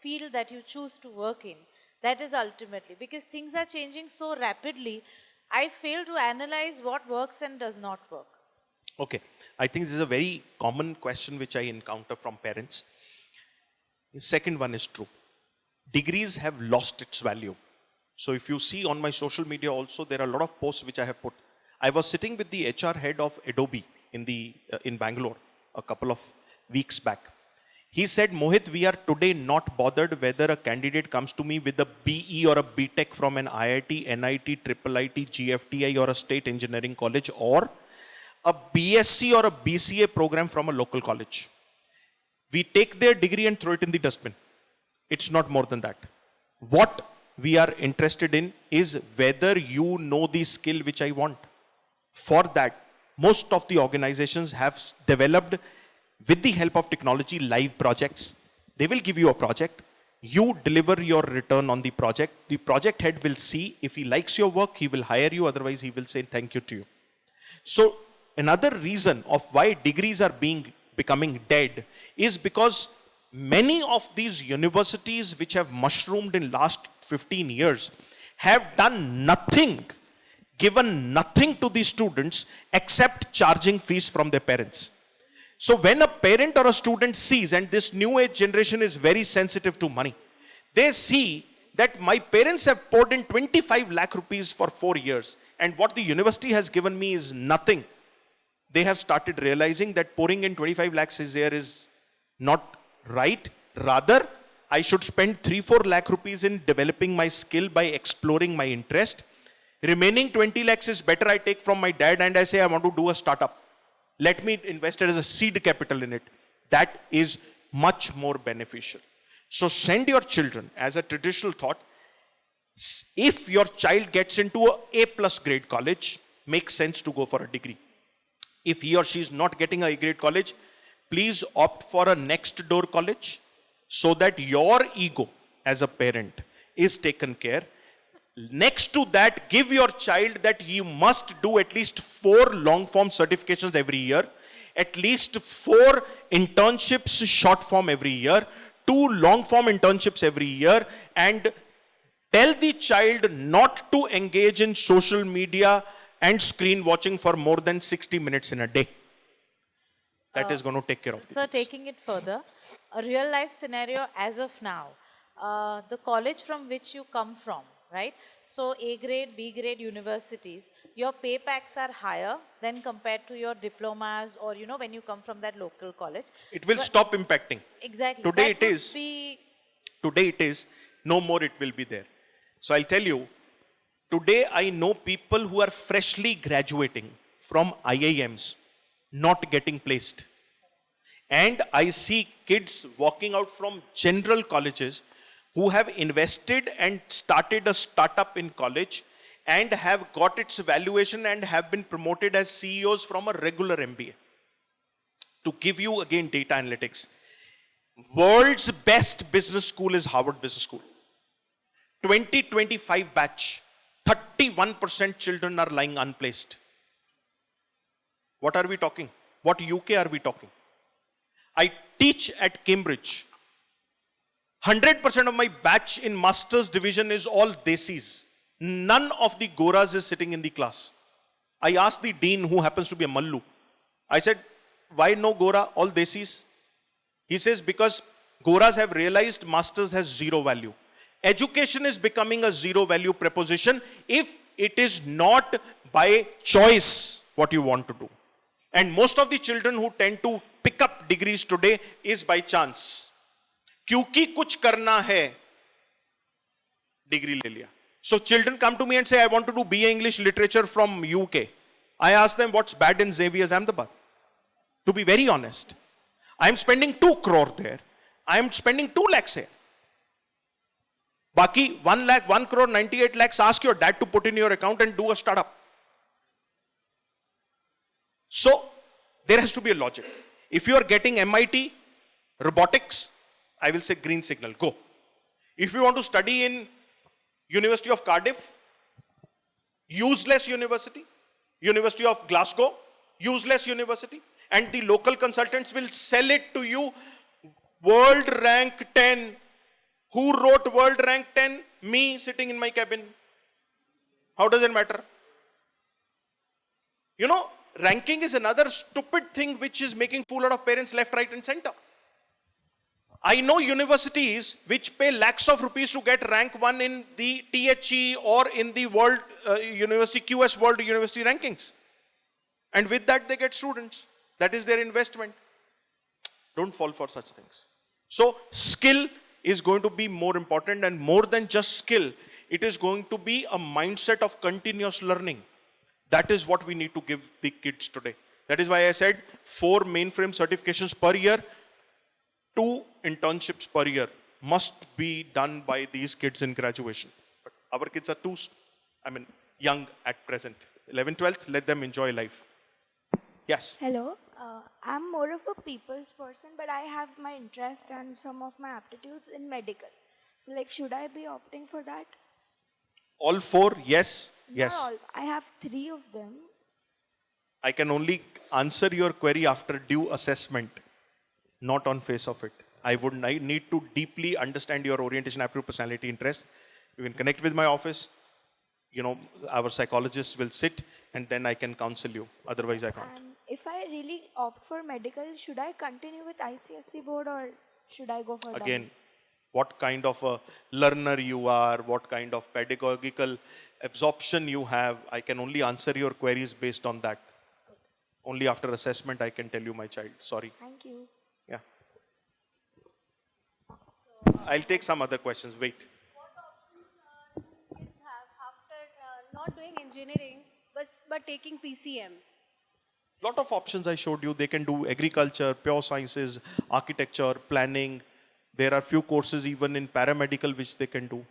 Speaker 9: field that you choose to work in? That is ultimately, because things are changing so rapidly, I fail to analyze what works and does not work.
Speaker 3: Okay, I think this is a very common question which I encounter from parents. The second one is true. Degrees have lost its value. So if you see on my social media also, there are a lot of posts which I have put. I was sitting with the HR head of Adobe in Bangalore a couple of weeks back. He said, Mohit, we are today not bothered whether a candidate comes to me with a BE or a BTech from an IIT, NIT, IIIT, GFTI or a state engineering college, or a BSc or a BCA program from a local college. We take their degree and throw it in the dustbin. It's not more than that. What we are interested in is whether you know the skill which I want. For that, most of the organizations have developed, with the help of technology, live projects. They will give you a project. You deliver your return on the project. The project head will see. If he likes your work, he will hire you. Otherwise, he will say thank you to you. So another reason of why degrees are becoming dead is because many of these universities which have mushroomed in last 15 years have done nothing, given nothing to the students except charging fees from their parents. So when a parent or a student sees, and this new age generation is very sensitive to money, they see that my parents have poured in 25 lakh rupees for 4 years, and what the university has given me is nothing. They have started realizing that pouring in 25 lakhs a year is not right. Rather, I should spend 3-4 lakh rupees in developing my skill by exploring my interest. Remaining 20 lakhs is better I take from my dad and I say I want to do a startup. Let me invest it as a seed capital in it. That is much more beneficial. So send your children, as a traditional thought, if your child gets into a A+ grade college, makes sense to go for a degree. If he or she is not getting a A grade college, please opt for a next door college so that your ego as a parent is taken care. Next to that, give your child that you must do at least 4 long form certifications every year, at least 4 internships short form every year, 2 long form internships every year, and tell the child not to engage in social media and screen watching for more than 60 minutes in a day. That is going to take care of the
Speaker 9: Sir,
Speaker 3: things.
Speaker 9: taking it further, a real life scenario as of now, the college from which you come from, right? So A grade, B grade universities, your pay packs are higher than compared to your diplomas or, you know, when you come from that local college.
Speaker 3: It will stop impacting.
Speaker 9: Exactly.
Speaker 3: Today
Speaker 9: That
Speaker 3: it
Speaker 9: would
Speaker 3: is.
Speaker 9: be-
Speaker 3: Today it is. No more it will be there. So I'll tell you, today I know people who are freshly graduating from IIMs not getting placed. And I see kids walking out from general colleges who have invested and started a startup in college and have got its valuation and have been promoted as CEOs from a regular MBA. To give you again data analytics, world's best business school is Harvard Business School. 2025 batch, 31% children are lying unplaced. What are we talking? What UK are we talking? I teach at Cambridge. 100% of my batch in master's division is all Desis. None of the Goras is sitting in the class. I asked the dean, who happens to be a Mallu. I said, why no Gora, all Desis? He says, because Goras have realized masters has zero value. Education is becoming a zero value proposition if it is not by choice what you want to do. And most of the children who tend to pick up degrees today is by chance. क्योंकि कुछ करना है, degree ले लिया. So children come to me and say, I want to do BA English Literature from UK. I ask them, what's bad in Xavier's Ahmedabad? To be very honest, I'm spending 2 crore there. I'm spending 2 lakhs here. Baki 1 lakh, 1 crore, 98 lakhs, ask your dad to put in your account and do a startup. So there has to be a logic. If you are getting MIT, robotics, I will say green signal, go. If you want to study in University of Cardiff, useless university, University of Glasgow, useless university, and the local consultants will sell it to you, world rank 10. Who wrote world rank 10? Me sitting in my cabin. How does it matter? You know, ranking is another stupid thing which is making fool out of parents left, right and center. I know universities which pay lakhs of rupees to get rank 1 in the THE or in the World University QS World University rankings. And with that they get students. That is their investment. Don't fall for such things. So skill is going to be more important, and more than just skill, it is going to be a mindset of continuous learning. That is what we need to give the kids today. That is why I said 4 mainframe certifications per year, 2 internships per year must be done by these kids in graduation. But our kids are too, young at present. 11th, 12th, let them enjoy life. Yes.
Speaker 7: Hello. I'm more of a people's person, but I have my interest and some of my aptitudes in medical. So, like, should I be opting for that?
Speaker 3: All 4, yes,
Speaker 7: Not
Speaker 3: yes.
Speaker 7: all. I have 3 of them.
Speaker 3: I can only answer your query after due assessment, not on face of it. I need to deeply understand your orientation, aptitude, personality, interest. You can connect with my office. You know, our psychologists will sit and then I can counsel you. Otherwise, I can't.
Speaker 7: And if I really opt for medical, should I continue with ICSE board or should I go for
Speaker 3: Again,
Speaker 7: dummy?
Speaker 3: what kind of a learner you are, what kind of pedagogical absorption you have, I can only answer your queries based on that. Only after assessment I can tell you, my child. Sorry.
Speaker 7: Thank you.
Speaker 3: Yeah. I'll take some other questions. Wait.
Speaker 8: What options do kids have after not doing engineering but taking PCM?
Speaker 3: Lot of options I showed you. They can do agriculture, pure sciences, architecture, planning. There are few courses even in paramedical which they can do.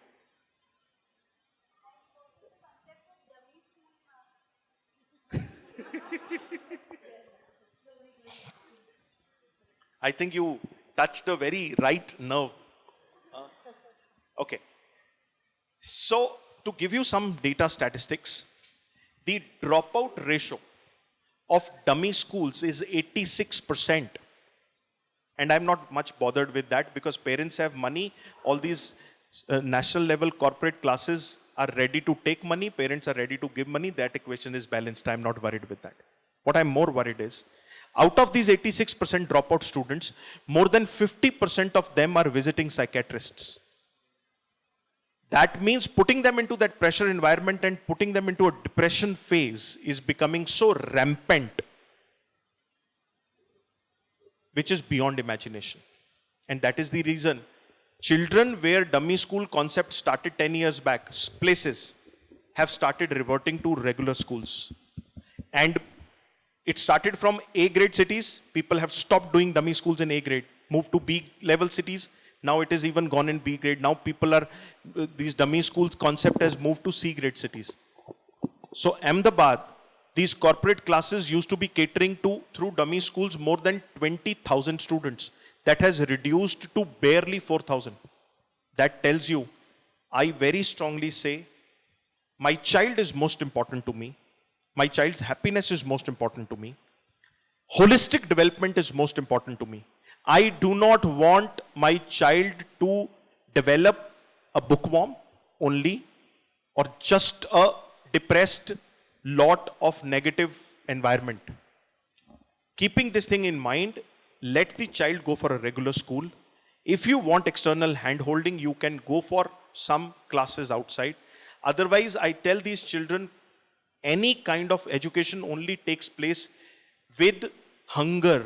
Speaker 3: I think you touched a very right nerve. Okay. So, to give you some data statistics, the dropout ratio of dummy schools is 86%. And I'm not much bothered with that because parents have money. All these national level corporate classes are ready to take money. Parents are ready to give money. That equation is balanced. I'm not worried with that. What I'm more worried is, out of these 86% dropout students, more than 50% of them are visiting psychiatrists. That means putting them into that pressure environment and putting them into a depression phase is becoming so rampant, which is beyond imagination. And that is the reason children where dummy school concept started 10 years back, places have started reverting to regular schools. And it started from A grade cities. People have stopped doing dummy schools in A grade, moved to B level cities. Now it is even gone in B grade. Now people are, these dummy schools concept has moved to C grade cities. So Ahmedabad, these corporate classes used to be catering to, through dummy schools, more than 20,000 students. That has reduced to barely 4,000. That tells you, I very strongly say, my child is most important to me. My child's happiness is most important to me. Holistic development is most important to me. I do not want my child to develop a bookworm only, or just a depressed lot of negative environment. Keeping this thing in mind, let the child go for a regular school. If you want external hand-holding, you can go for some classes outside. Otherwise, I tell these children, any kind of education only takes place with hunger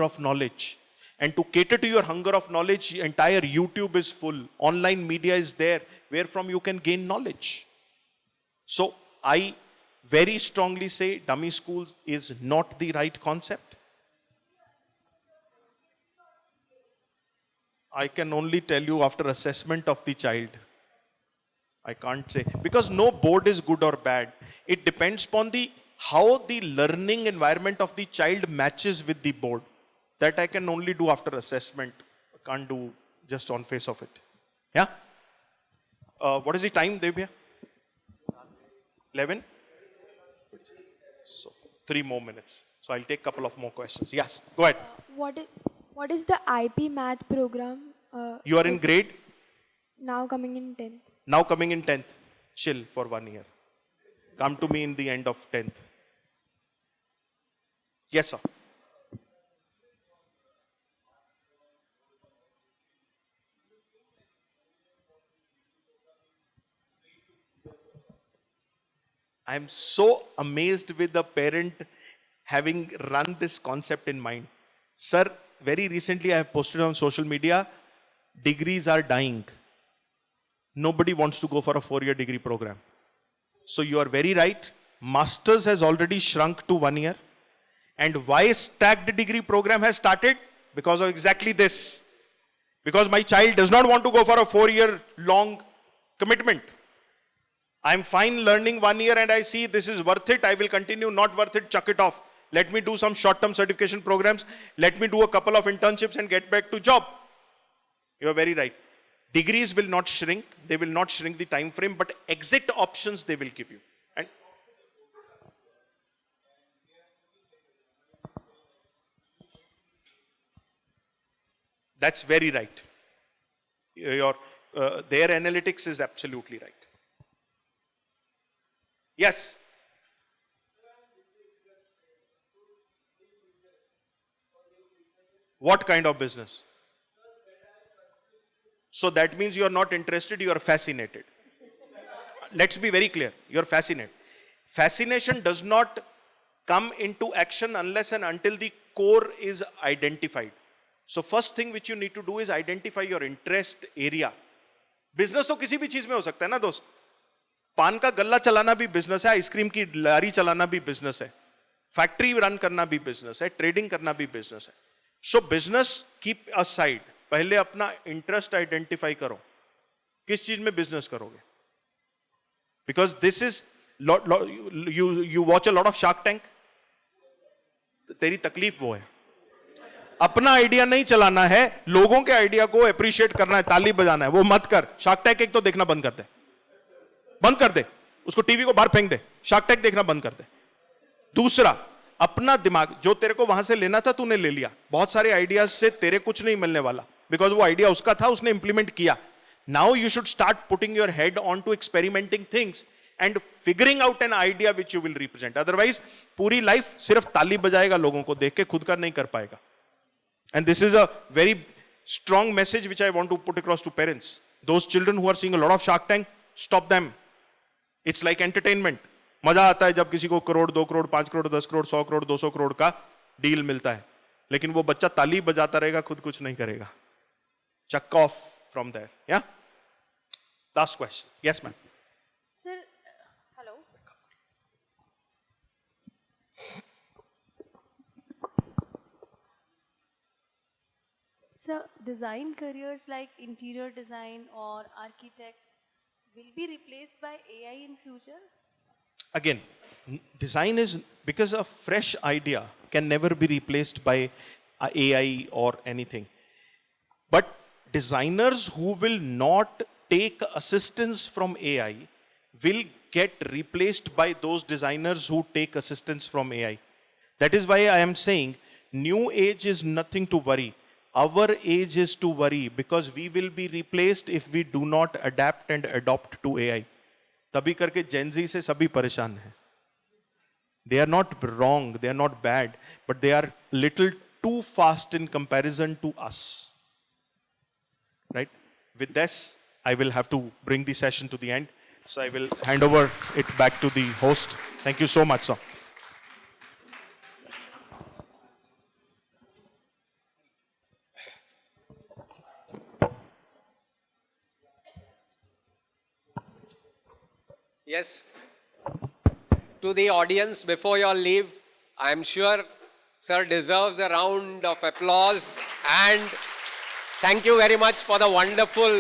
Speaker 3: of knowledge. And to cater to your hunger of knowledge, entire YouTube is full. Online media is there, wherefrom you can gain knowledge. So I very strongly say dummy schools is not the right concept. I can only tell you after assessment of the child. I can't say, because no board is good or bad. It depends upon how the learning environment of the child matches with the board. that I can only do after assessment. Can't do just on face of it. Yeah? What is the time, Devya? 11? So, 3 more minutes. So I'll take a couple of more questions. Yes, go ahead.
Speaker 7: What is the IP math program?
Speaker 3: You are in grade?
Speaker 7: Now coming in 10th.
Speaker 3: Now coming in 10th. Chill for 1 year. Come to me in the end of 10th. Yes, sir. I am so amazed with the parent having run this concept in mind. Sir, very recently I have posted on social media, degrees are dying. Nobody wants to go for a 4-year degree program. So you are very right. Masters has already shrunk to 1 year. And why stacked degree program has started? Because of exactly this. Because my child does not want to go for a 4-year long commitment. I'm fine learning 1 year and I see this is worth it. I will continue, not worth it, chuck it off. Let me do some short-term certification programs. Let me do a couple of internships and get back to job. You are very right. Degrees will not shrink. They will not shrink the time frame, but exit options they will give you. And that's very right. Their analytics is absolutely right. Yes. What kind of business? So that means you are not interested, you are fascinated. Let's be very clear, you are fascinated. Fascination does not come into action unless and until the core is identified. So first thing which you need to do is identify your interest area. Business तो किसी भी चीज में हो सकता है ना दोस्त. पान का गल्ला चलाना भी बिजनेस है, आइसक्रीम की लारी चलाना भी बिजनेस है, फैक्ट्री रन करना भी बिजनेस है, ट्रेडिंग करना भी बिजनेस है. सो बिजनेस कीप असाइड. पहले अपना इंटरेस्ट आइडेंटिफाई करो, किस चीज में बिजनेस करोगे. Because this is you watch a lot of Shark tank. तेरी तकलीफ वो है, अपना आइडिया नहीं चलाना है, लोगों के आइडिया को अप्रिशिएट करना है, ताली बजाना है. वो मत कर. शार्क टैंक एक तो देखना बंद कर दे, बंद कर दे उसको, टीवी को बाहर फेंक दे. शार्क टैंक देखना बंद कर दे. दूसरा, अपना दिमाग, जो तेरे को वहां से लेना था तूने ले लिया. बहुत सारे आइडियाज से तेरे कुछ नहीं मिलने वाला, बिकॉज वो आइडिया उसका था, उसने इंप्लीमेंट किया. Now you should start putting your head on to experimenting things and figuring out an idea which you will represent. Otherwise पूरी लाइफ सिर्फ ताली बजाएगा लोगों को देख के, खुद का नहीं कर पाएगा. And this is a very strong message which I want to put across to parents. Those children who are seeing a lot of Shark Tank, stop them. It's like entertainment. मजा आता है जब किसी को करोड़, 2 करोड़, 5 करोड़, 10 करोड़, 100 करोड़, 200 करोड़ का डील मिलता है, लेकिन वो बच्चा ताली बजाता रहेगा, खुद कुछ नहीं करेगा. चक ऑफ फ्रॉम देयर. या last question. Yes ma'am.
Speaker 8: Sir, hello. Sir, design careers like interior design or architect will be replaced by AI in future?
Speaker 3: Again, design is, because a fresh idea can never be replaced by AI or anything. But designers who will not take assistance from AI will get replaced by those designers who take assistance from AI. That is why I am saying new age is nothing to worry. Our age is to worry, because we will be replaced if we do not adapt and adopt to AI. तभी करके Gen Z से सभी परेशान हैं. They are not wrong, they are not bad, but they are little too fast in comparison to us. Right? With this, I will have to bring the session to the end. So I will hand over it back to the host. Thank you so much, sir.
Speaker 1: Yes. To the audience, before you all leave, I am sure sir deserves a round of applause, and thank you very much for the wonderful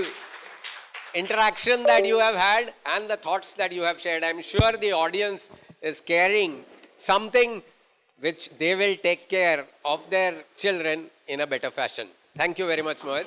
Speaker 1: interaction that you have had and the thoughts that you have shared. I am sure the audience is carrying something which they will take care of their children in a better fashion. Thank you very much, Mohit.